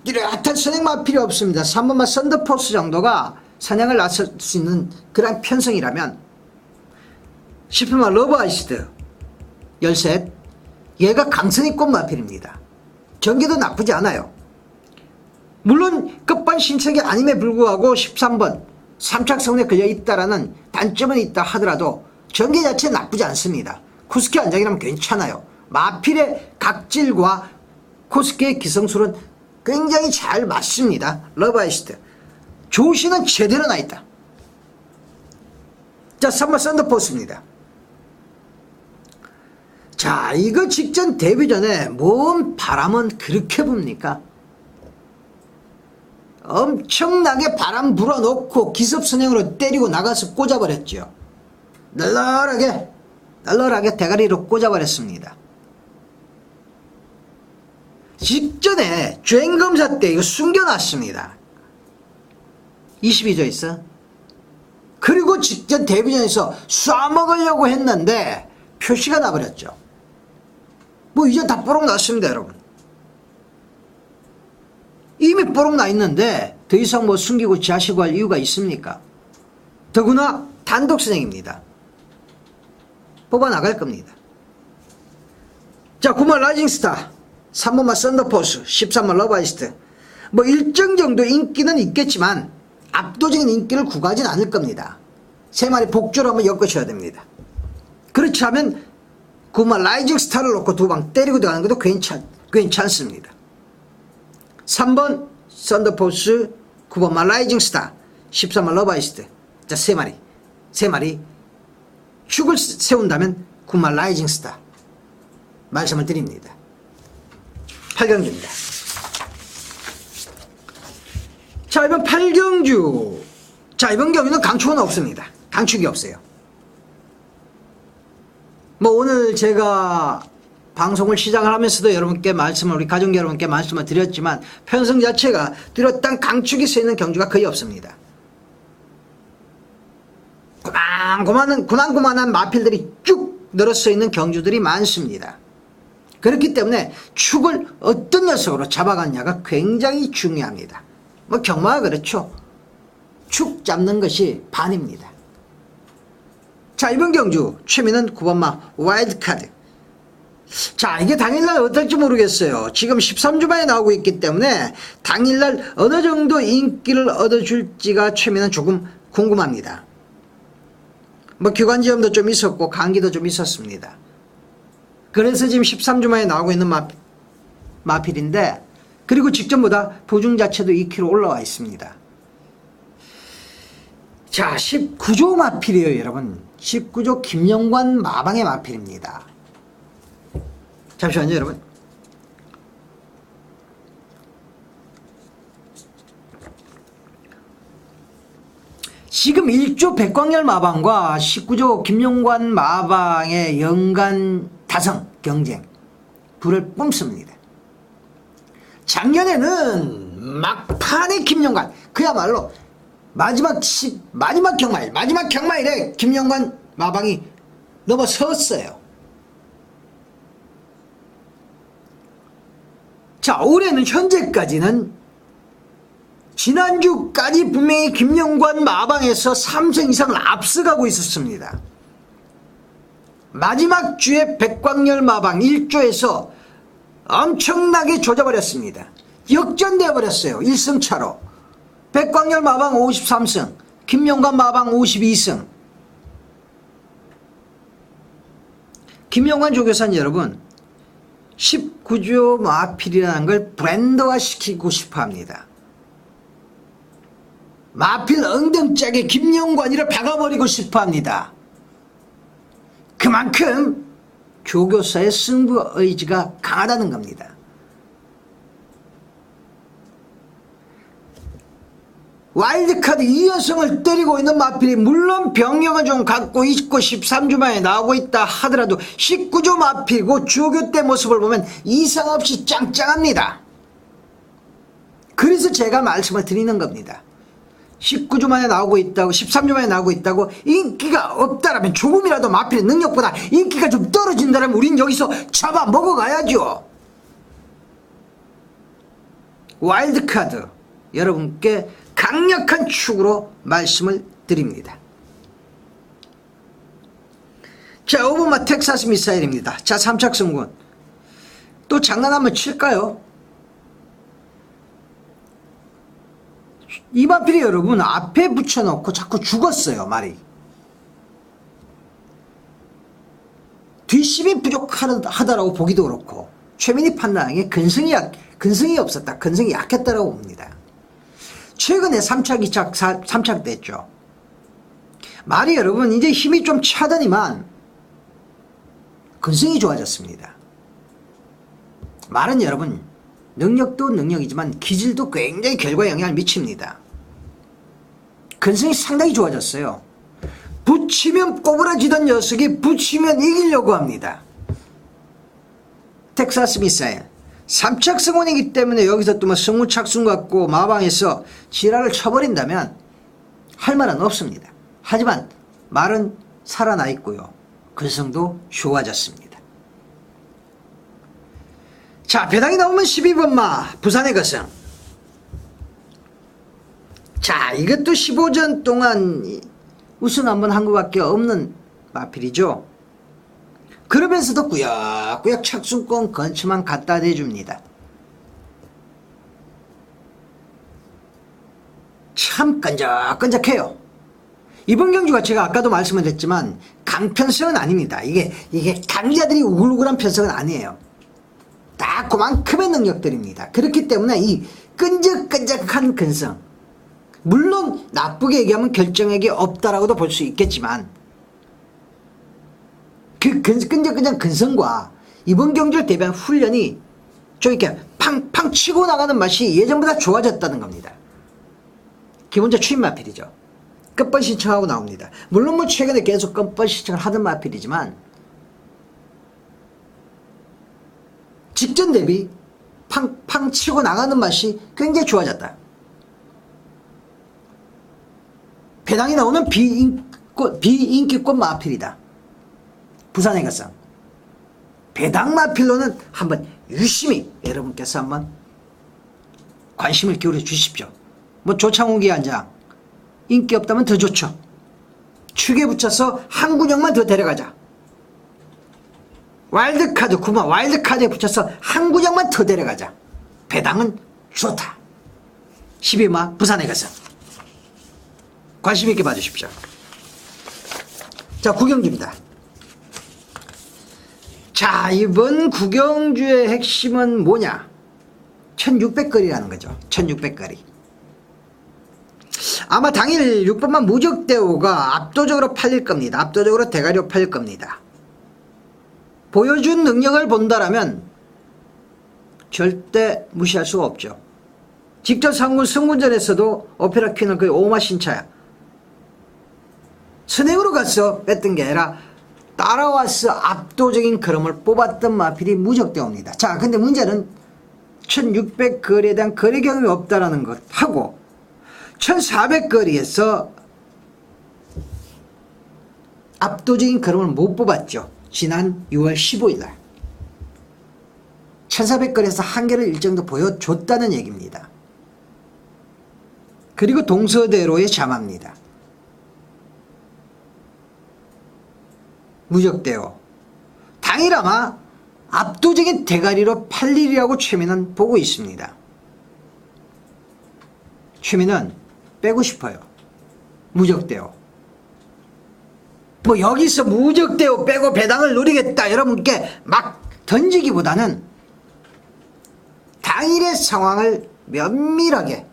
뚜렷한 선행만 필요 없습니다. 3번만 썬더포스 정도가 사냥을 나설 수 있는 그런 편성이라면 10번만 러브 아이스트 13 얘가 강선이권 마필입니다. 전개도 나쁘지 않아요. 물론 끝반 신책이 아님에 불구하고 13번 삼착성에 걸려있다라는 단점은 있다 하더라도 전개 자체 나쁘지 않습니다. 코스케 안장이라면 괜찮아요. 마필의 각질과 코스케의 기성술은 굉장히 잘 맞습니다. 러브 아이스트 조시는 제대로 나있다. 자, 3번 썬더포스입니다. 자, 이거 직전 데뷔 전에 뭔 바람은 그렇게 붑니까? 엄청나게 바람 불어놓고 기습선행으로 때리고 나가서 꽂아버렸죠. 널널하게 대가리로 꽂아버렸습니다. 직전에 주행검사 때 이거 숨겨놨습니다. 22조 있어. 그리고 직전 데뷔전에서 쏴먹으려고 했는데 표시가 나버렸죠. 뭐 이제 다 뽀록 났습니다, 여러분. 이미 뽀록 나 있는데 더 이상 뭐 숨기고 자시고 할 이유가 있습니까? 더구나 단독선행입니다. 뽑아 나갈 겁니다. 자, 9번 라이징스타, 3번만 썬더포스, 13번 러브아이스트. 뭐 일정 정도 인기는 있겠지만 압도적인 인기를 구가하진 않을 겁니다. 세 마리 복조로 한번 엮으셔야 됩니다. 그렇지 하면 9번 라이징 스타를 놓고 두 방 때리고 들어가는 것도 괜찮습니다. 3번 썬더포스, 9번만 라이징 스타, 13번 러브아이스트. 자, 세 마리 축을 세운다면 9번 라이징 스타 말씀을 드립니다. 8경주입니다. 자, 이번 8경주. 자, 이번 경주는 강축은 없습니다. 강축이 없어요. 뭐 오늘 제가 방송을 시작을 하면서도 우리 가족 여러분께 말씀을 드렸지만 편성 자체가 뚜렷한 강축이 서 있는 경주가 거의 없습니다. 고만고만한 마필들이 쭉 늘어서 있는 경주들이 많습니다. 그렇기 때문에 축을 어떤 녀석으로 잡아갔냐가 굉장히 중요합니다. 뭐 경마가 그렇죠. 축 잡는 것이 반입니다. 자, 이번 경주 최민은 9번마 와일드카드. 자, 이게 당일날 어떨지 모르겠어요. 지금 13주만에 나오고 있기 때문에 당일날 어느 정도 인기를 얻어줄지가 최민은 조금 궁금합니다. 뭐 기관지염도 좀 있었고 감기도 좀 있었습니다. 그래서 지금 13주만에 나오고 있는 마필인데, 그리고 직전보다 부중 자체도 2kg 올라와 있습니다. 자, 19조 마필이에요, 여러분. 19조 김영관 마방의 마필입니다. 잠시만요, 여러분. 지금 1조 백광열 마방과 19조 김영관 마방의 연간 다성 경쟁 불을 뿜습니다. 작년에는 막판에 김영관, 그야말로 마지막 경마일, 마지막 경마일에 김영관 마방이 넘어섰어요. 자, 올해는 현재까지는 지난주까지 분명히 김영관 마방에서 3승 이상을 앞서가고 있었습니다. 마지막 주에 백광열 마방 1조에서 엄청나게 조져버렸습니다. 역전되어 버렸어요. 1승 차로. 백광열 마방 53승, 김영관 마방 52승. 김영관 조교사님 여러분, 19조 마필이라는 걸 브랜드화 시키고 싶어 합니다. 마필 엉덩짝에 김영관이를 박아버리고 싶어 합니다. 그만큼 조교사의 승부 의지가 강하다는 겁니다. 와일드카드 2연승을 때리고 있는 마필이 물론 병력은 좀 갖고 있고 13주 만에 나오고 있다 하더라도 19조 마필이고 조교 때 모습을 보면 이상 없이 짱짱합니다. 그래서 제가 말씀을 드리는 겁니다. 19주 만에 나오고 있다고 13주 만에 나오고 있다고 인기가 없다라면 조금이라도 마필의 능력보다 인기가 좀 떨어진다면 우린 여기서 잡아먹어가야죠. 와일드카드 여러분께 강력한 축으로 말씀을 드립니다. 자, 오바마 텍사스 미사일입니다. 자, 3착승군 또 장난 한번 칠까요? 이 마필이 여러분 앞에 붙여놓고 자꾸 죽었어요. 말이 뒷심이 부족하다라고 보기도 그렇고 최민희 판단에 근성이 없었다, 근성이 약했다라고 봅니다. 최근에 3착, 2착, 3착 됐죠. 말이 여러분 이제 힘이 좀 차더니만 근성이 좋아졌습니다. 말은 여러분 능력도 능력이지만 기질도 굉장히 결과에 영향을 미칩니다. 근성이 상당히 좋아졌어요. 붙이면 꼬부라지던 녀석이 붙이면 이기려고 합니다. 텍사스 미사일 3착 승원이기 때문에 여기서 또 뭐 승무착순 같고 마방에서 지랄을 쳐버린다면 할 말은 없습니다. 하지만 말은 살아나 있고요. 근성도 좋아졌습니다. 자, 배당이 나오면 12번마 부산의 거성. 자, 이것도 15전 동안 우승 한번 한 것밖에 없는 마필이죠. 그러면서도 꾸역꾸역 착순권 건치만 갖다 대줍니다. 참 끈적끈적해요. 이번 경주가 제가 아까도 말씀을 드렸지만 강편성은 아닙니다. 이게 강자들이 우글우글한 편성은 아니에요. 딱 그만큼의 능력들입니다. 그렇기 때문에 이 끈적끈적한 근성, 물론 나쁘게 얘기하면 결정액이 없다라고도 볼 수 있겠지만 그 끈적끈적 근성과 이번 경주를 대비한 훈련이 좀 이렇게 팡팡 치고 나가는 맛이 예전보다 좋아졌다는 겁니다. 기본적 추임 마필이죠. 끝번 신청하고 나옵니다. 물론 뭐 최근에 계속 끝번 신청을 하던 마필이지만 직전 대비 팡팡 치고 나가는 맛이 굉장히 좋아졌다. 배당이 나오면 비인기권 마필이다. 부산의 거성. 배당 마필로는 한번 유심히 여러분께서 한번 관심을 기울여 주십시오. 뭐 조창욱이 한장 인기 없다면 더 좋죠. 축에 붙여서 한 군역만 더 데려가자. 와일드카드 9만 와일드카드에 붙여서 한 군역만 더 데려가자. 배당은 좋다. 12마 부산의 거성. 관심 있게 봐주십시오. 자, 구경주입니다. 자, 이번 구경주의 핵심은 뭐냐? 1600거리라는 거죠. 1600거리. 아마 당일 6번만 무적대오가 압도적으로 팔릴 겁니다. 압도적으로 대가리로 팔릴 겁니다. 보여준 능력을 본다라면 절대 무시할 수가 없죠. 직접 상군 승군전에서도 오페라 퀸은 거의 오마 신차야. 선행으로 가서 뺐던 게 아니라 따라와서 압도적인 걸음을 뽑았던 마필이 무적대오입니다. 자, 근데 문제는 1600거리에 대한 거리 경험이 없다라는 것하고 1400거리에서 압도적인 걸음을 못 뽑았죠. 지난 6월 15일 날 1400거리에서 한계를 일정도 보여줬다는 얘기입니다. 그리고 동서대로에 잠합니다. 무적대오 당일 아마 압도적인 대가리로 팔리리라고 최민은 보고 있습니다. 최민은 빼고 싶어요. 무적대오. 뭐 여기서 무적대오 빼고 배당을 노리겠다 여러분께 막 던지기보다는 당일의 상황을 면밀하게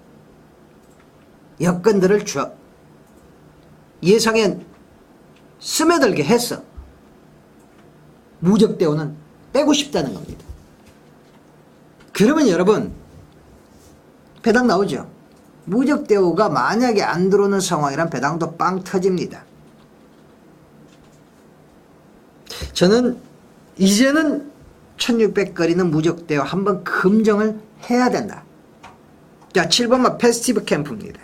여건들을 예상에 스며들게 해서 무적대오는 빼고 싶다는 겁니다. 그러면 여러분 배당 나오죠. 무적대오가 만약에 안 들어오는 상황이란 배당도 빵 터집니다. 저는 이제는 1600거리는 무적대오 한번 검증을 해야 된다. 자, 7번마 페스티브 캠프입니다.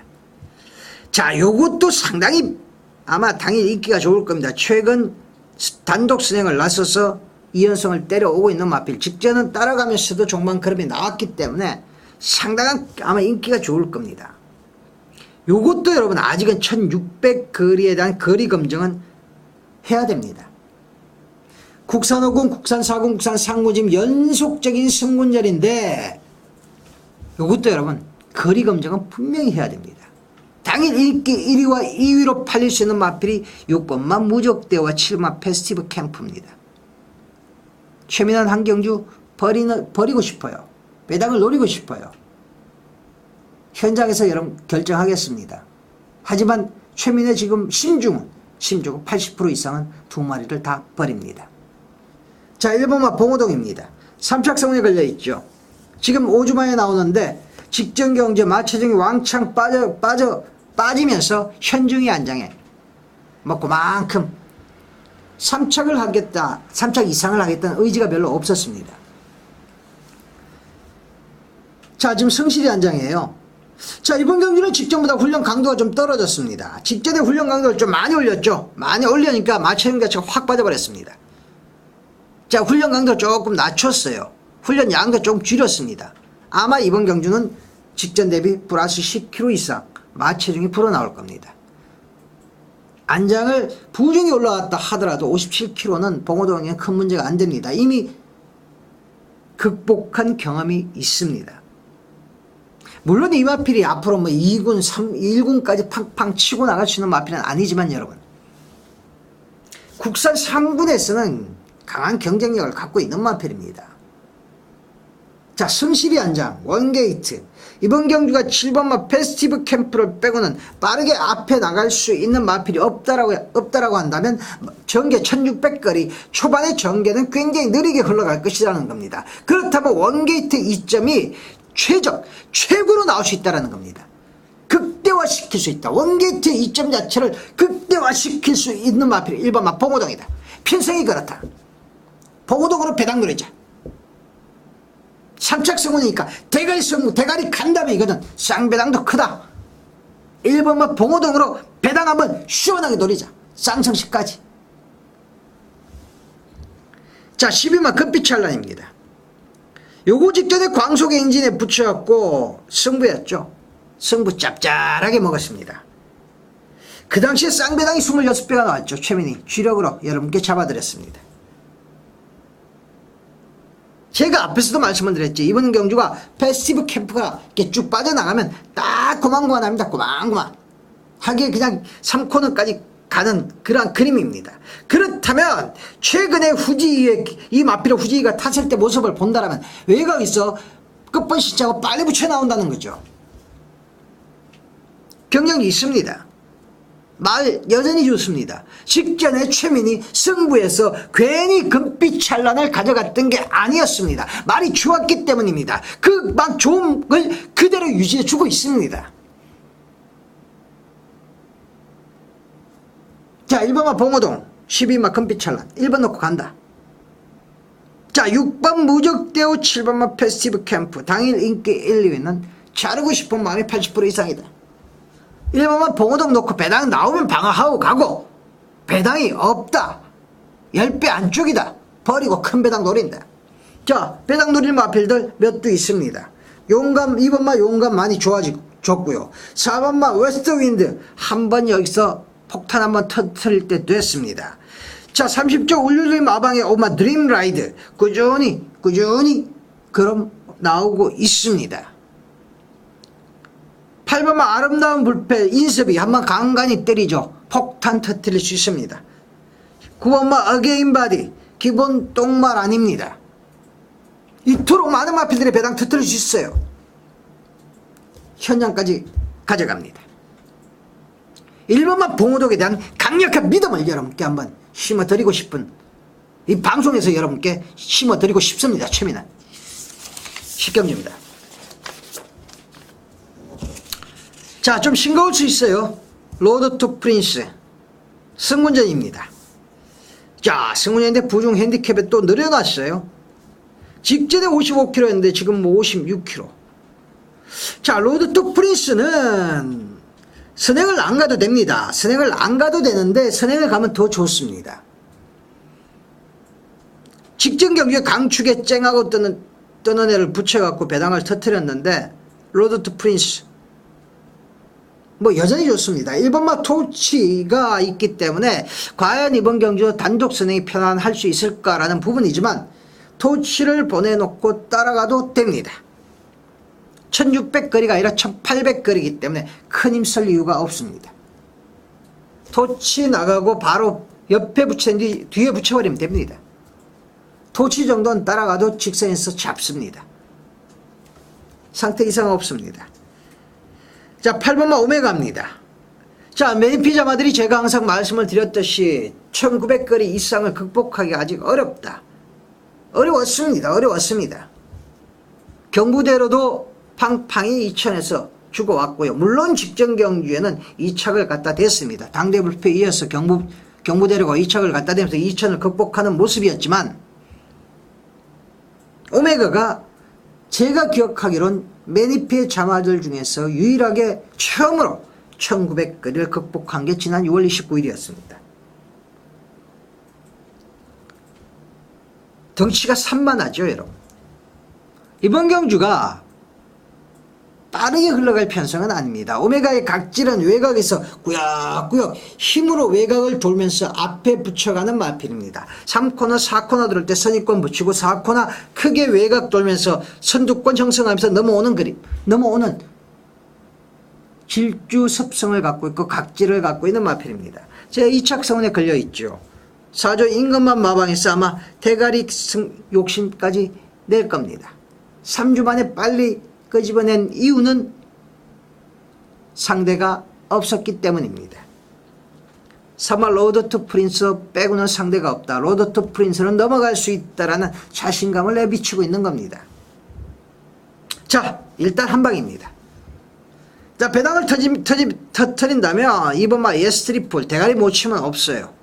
자, 요것도 상당히 아마 당일 인기가 좋을 겁니다. 최근 단독 선행을 나서서 2연승을 때려오고 있는 마필. 직전은 따라가면서도 종반 걸음이 나왔기 때문에 상당한 아마 인기가 좋을 겁니다. 요것도 여러분 아직은 1600거리에 대한 거리 검증은 해야 됩니다. 국산 50, 국산 40, 국산 상무짐 연속적인 승군절인데 요것도 여러분 거리 검증은 분명히 해야 됩니다. 당일 인기 1위와 2위로 팔릴 수 있는 마필이 6번마 무적대와 7번마 페스티브 캠프입니다. 최민한 한경주 버리고 싶어요. 배당을 노리고 싶어요. 현장에서 여러분 결정하겠습니다. 하지만 최민의 지금 심중은 80% 이상은 두 마리를 다 버립니다. 자, 1번마 봉호동입니다. 삼착성운에 걸려있죠. 지금 5주 만에 나오는데 직전경제 마체중이 왕창 빠지면서 현중이 안장에 뭐 그만큼 3착을 하겠다, 3착 이상을 하겠다는 의지가 별로 없었습니다. 자, 지금 성실이 안장이에요. 자, 이번 경기는 직전보다 훈련 강도가 좀 떨어졌습니다. 직전에 훈련 강도를 좀 많이 올렸죠. 많이 올리니까 마체중 가치가 확 빠져버렸습니다. 자, 훈련 강도 조금 낮췄어요. 훈련 양도 좀 줄였습니다. 아마 이번 경주는 직전 대비 플러스 10kg 이상 마체중이 불어나올 겁니다. 안장을 부중이 올라왔다 하더라도 57kg는 봉호동에는 큰 문제가 안 됩니다. 이미 극복한 경험이 있습니다. 물론 이 마필이 앞으로 뭐 2군, 1군까지 팡팡 치고 나갈 수 있는 마필은 아니지만 여러분 국산 3군에서는 강한 경쟁력을 갖고 있는 마필입니다. 자, 성실이 안장, 원게이트. 이번 경주가 7번마 페스티브 캠프를 빼고는 빠르게 앞에 나갈 수 있는 마필이 없다라고 한다면 전개 1600거리 초반의 전개는 굉장히 느리게 흘러갈 것이라는 겁니다. 그렇다면 원게이트 2점이 최고로 나올 수 있다는 겁니다. 극대화시킬 수 있다. 원게이트 2점 자체를 극대화시킬 수 있는 마필이 1번마 봉호동이다. 편성이 그렇다. 봉호동으로 배당 노리자. 삼착성운이니까 대가리 간다면 이거는 쌍배당도 크다. 1번만 봉호동으로 배당 한번 시원하게 노리자. 쌍성시까지. 자, 12만 금빛찬란입니다. 요거 직전에 광속의 엔진에 붙여갖고 승부였죠. 승부 짭짤하게 먹었습니다. 그 당시에 쌍배당이 26배가 나왔죠. 최민희 주력으로 여러분께 잡아드렸습니다. 제가 앞에서도 말씀을 드렸지. 이번 경주가 페스티브 캠프가 이렇게 쭉 빠져나가면 딱 고만고만합니다. 고만고만 하게 그냥 3코너까지 가는 그러한 그림입니다. 그렇다면 최근에 후지의 이 마필의 후지가 탔을 때 모습을 본다라면 외곽에서 끝번시차고 빨리 붙여 나온다는 거죠. 경쟁이 있습니다. 말 여전히 좋습니다. 직전에 최민이 승부에서 괜히 금빛 찬란을 가져갔던 게 아니었습니다. 말이 좋았기 때문입니다. 그 막 좋은 걸 그대로 유지해 주고 있습니다. 자, 1번마 봉호동 12마 금빛 찬란 1번 놓고 간다. 자, 6번 무적대우 7번마 페스티브 캠프 당일 인기 1, 2위는 자르고 싶은 마음이 80% 이상이다. 1번만 봉호동 놓고 배당 나오면 방어하고 가고 배당이 없다. 10배 안쪽이다. 버리고 큰 배당 노린다. 자, 배당 노릴 마필들 몇 두 있습니다. 용감, 2번마 용감 많이 좋았고요. 4번마 웨스트윈드 한번 여기서 폭탄 한번 터뜨릴 때 됐습니다. 자, 30조 울류리 마방의 오마 드림라이드 꾸준히 그럼 나오고 있습니다. 8번마 아름다운 불패 인섭이 한번 간간히 때리죠. 폭탄 터뜨릴 수 있습니다. 9번마 어게인바디 기본 똥말 아닙니다. 이토록 많은 마필들의 배당 터뜨릴 수 있어요. 현장까지 가져갑니다. 1번만 봉우독에 대한 강력한 믿음을 여러분께 한번 심어드리고 싶은, 이 방송에서 여러분께 심어드리고 싶습니다. 최민환 식경주입니다. 자, 좀 싱거울 수 있어요. 로드 투 프린스 승문전입니다. 자, 승문전인데 부중 핸디캡에 또 늘어났어요. 직전에 55kg였는데 지금 뭐 56kg. 자, 로드 투 프린스는 선행을 안 가도 됩니다. 선행을 안 가도 되는데 선행을 가면 더 좋습니다. 직전 경기에 강축에 쨍하고 뜨는 애를 붙여갖고 배당을 터뜨렸는데 로드 투 프린스 뭐 여전히 좋습니다. 1번마 토치가 있기 때문에 과연 이번 경주 단독 선행이 편안할 수 있을까라는 부분이지만 토치를 보내놓고 따라가도 됩니다. 1600거리가 아니라 1800거리이기 때문에 큰 힘쓸 이유가 없습니다. 토치 나가고 바로 옆에 붙인 뒤 뒤에 붙여버리면 됩니다. 토치 정도는 따라가도 직선에서 잡습니다. 상태 이상 없습니다. 자, 8번마 오메가입니다. 자, 매니피자마들이 제가 항상 말씀을 드렸듯이 1900거리 이상을 극복하기 아직 어렵다. 어려웠습니다. 경부대로도 팡팡이 2000에서 죽어왔고요. 물론 직전 경주에는 2착을 갖다 댔습니다. 당대불패에 이어서 경부대로가 2착을 갖다 대면서 2000을 극복하는 모습이었지만 오메가가 제가 기억하기론 매니피의 자마들 중에서 유일하게 처음으로 1900거리를 극복한 게 지난 6월 29일이었습니다. 덩치가 산만하죠, 여러분. 이번 경주가 빠르게 흘러갈 편성은 아닙니다. 오메가의 각질은 외곽에서 꾸역꾸역 힘으로 외곽을 돌면서 앞에 붙여가는 마필입니다. 3코너 4코너 들을 때 선입권 붙이고 4코너 크게 외곽 돌면서 선두권 형성하면서 넘어오는 질주 습성을 갖고 있고 각질을 갖고 있는 마필입니다. 제 2착 성운에 걸려있죠. 4조 임금만 마방에서 아마 대가리 욕심까지 낼 겁니다. 3주 만에 빨리 끄집어낸 이유는 상대가 없었기 때문입니다. 3월 로드 투 프린스 빼고는 상대가 없다. 로드 투 프린스는 넘어갈 수 있다라는 자신감을 내비치고 있는 겁니다. 자, 일단 한 방입니다. 자, 배당을 터뜨린다면 이번마 예스트리플 대가리 못 치면 없어요.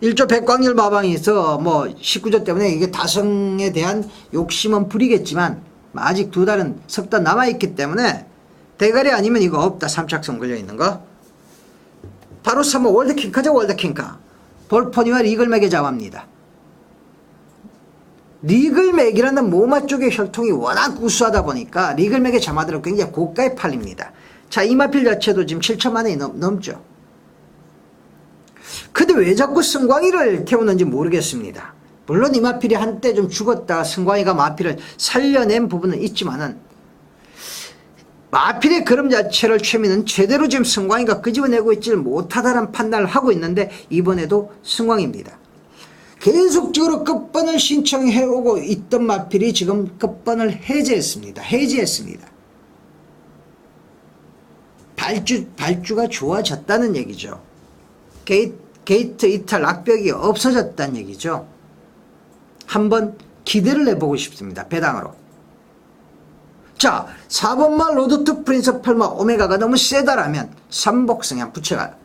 1조 백광열 마방에서 뭐 19조 때문에 이게 다성에 대한 욕심은 부리겠지만 아직 석 달 남아있기 때문에 대가리 아니면 이거 없다. 3착성 걸려있는 거. 바로 3호 월드킹카죠. 월드킹카. 볼포니와 리글맥의 자화입니다. 리글맥이라는 모마 쪽의 혈통이 워낙 우수하다 보니까 리글맥의 자마들은 굉장히 고가에 팔립니다. 자, 이 마필 자체도 지금 7천만 원이 넘죠. 근데 왜 자꾸 승광이를 태우는지 모르겠습니다. 물론 이 마필이 한때 좀 죽었다 승광이가 마필을 살려낸 부분은 있지만은 마필의 그림 자체를 최민은 제대로 지금 승광이가 끄집어내고 있지를 못하다는 판단을 하고 있는데 이번에도 승광입니다. 계속적으로 끝번을 신청해오고 있던 마필이 지금 끝번을 해제했습니다. 발주가 좋아졌다는 얘기죠. 게이트 이탈 악벽이 없어졌다는 얘기죠. 한번 기대를 해보고 싶습니다. 배당으로. 자, 4번마 로드 투 프린스 8마 오메가가 너무 세다라면 3복성에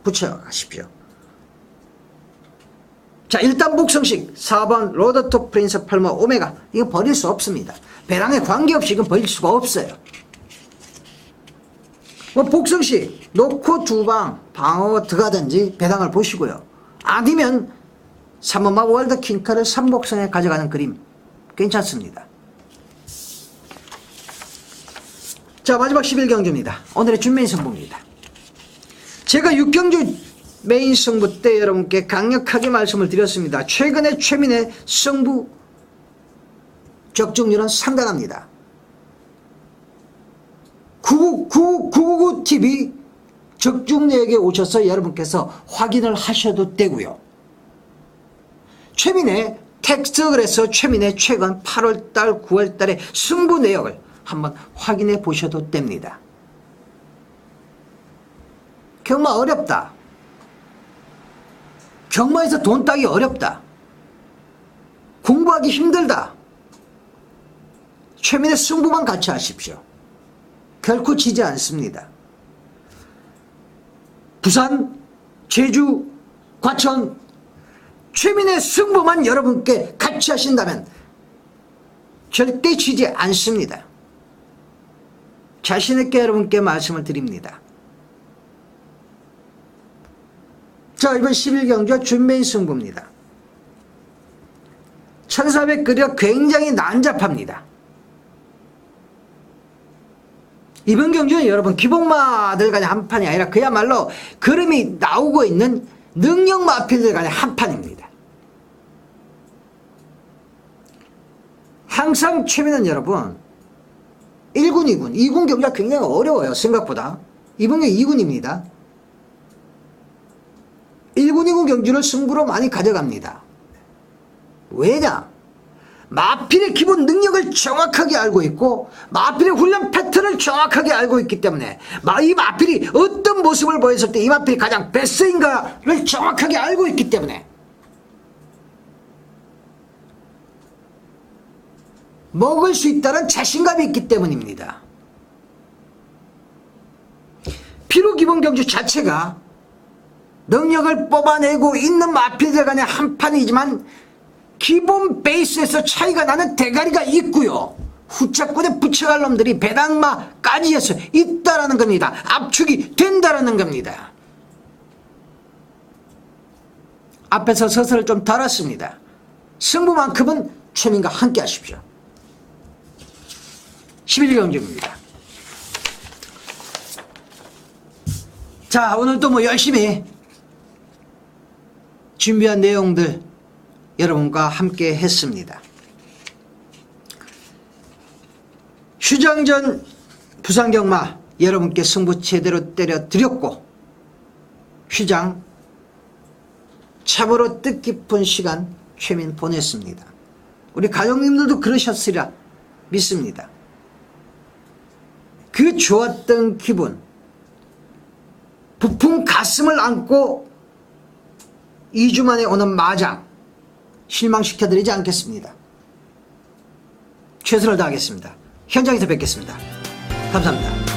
붙여가십시오. 자, 일단 복성식 4번 로드 투 프린스 8마 오메가 이거 버릴 수 없습니다. 배당에 관계없이 이건 버릴 수가 없어요. 뭐 복성시 놓고 두방 방어 들어가든지 배당을 보시고요. 아니면 3번마 월드 킹카를 3복성에 가져가는 그림 괜찮습니다. 자, 마지막 11경주입니다. 오늘의 준메인 승부입니다. 제가 6경주 메인 승부 때 여러분께 강력하게 말씀을 드렸습니다. 최근에 최민의 승부 적중률은 상당합니다. 999TV 적중내역에 오셔서 여러분께서 확인을 하셔도 되고요. 최민의 텍스트 그래서 최민의 최근 8월달 9월달의 승부 내역을 한번 확인해 보셔도 됩니다. 경마 어렵다. 경마에서 돈 따기 어렵다. 공부하기 힘들다. 최민의 승부만 같이 하십시오. 결코 지지 않습니다. 부산, 제주, 과천 최민의 승부만 여러분께 같이 하신다면 절대 지지 않습니다. 자신있게 여러분께 말씀을 드립니다. 자, 이번 11경주와 준메인 승부입니다. 1400그려 굉장히 난잡합니다. 이번 경주는 여러분 기복마들 간의 한판이 아니라 그야말로 그림이 나오고 있는 능력 마필들 간의 한판입니다. 항상 최민은 여러분 1군, 2군, 2군 경주가 굉장히 어려워요. 생각보다. 이번 경주 2군입니다. 1군, 2군 경주를 승부로 많이 가져갑니다. 왜냐? 마필의 기본 능력을 정확하게 알고 있고 마필의 훈련 패턴을 정확하게 알고 있기 때문에 이 마필이 어떤 모습을 보였을 때 이 마필이 가장 베스트인가를 정확하게 알고 있기 때문에 먹을 수 있다는 자신감이 있기 때문입니다. 피로 기본 경주 자체가 능력을 뽑아내고 있는 마필들 간의 한판이지만 기본 베이스에서 차이가 나는 대가리가 있고요. 후차권에 붙여갈 놈들이 배당마까지 해서 있다라는 겁니다. 압축이 된다라는 겁니다. 앞에서 서서를 좀 다뤘습니다. 승부만큼은 최민과 함께 하십시오. 11경주입니다. 자, 오늘도 뭐 열심히 준비한 내용들 여러분과 함께 했습니다. 휴장전 부산경마 여러분께 승부 제대로 때려드렸고 휴장 참으로 뜻깊은 시간 최민 보냈습니다. 우리 가족님들도 그러셨으리라 믿습니다. 그 좋았던 기분 부푼 가슴을 안고 2주 만에 오는 마장 실망시켜드리지 않겠습니다. 최선을 다하겠습니다. 현장에서 뵙겠습니다. 감사합니다.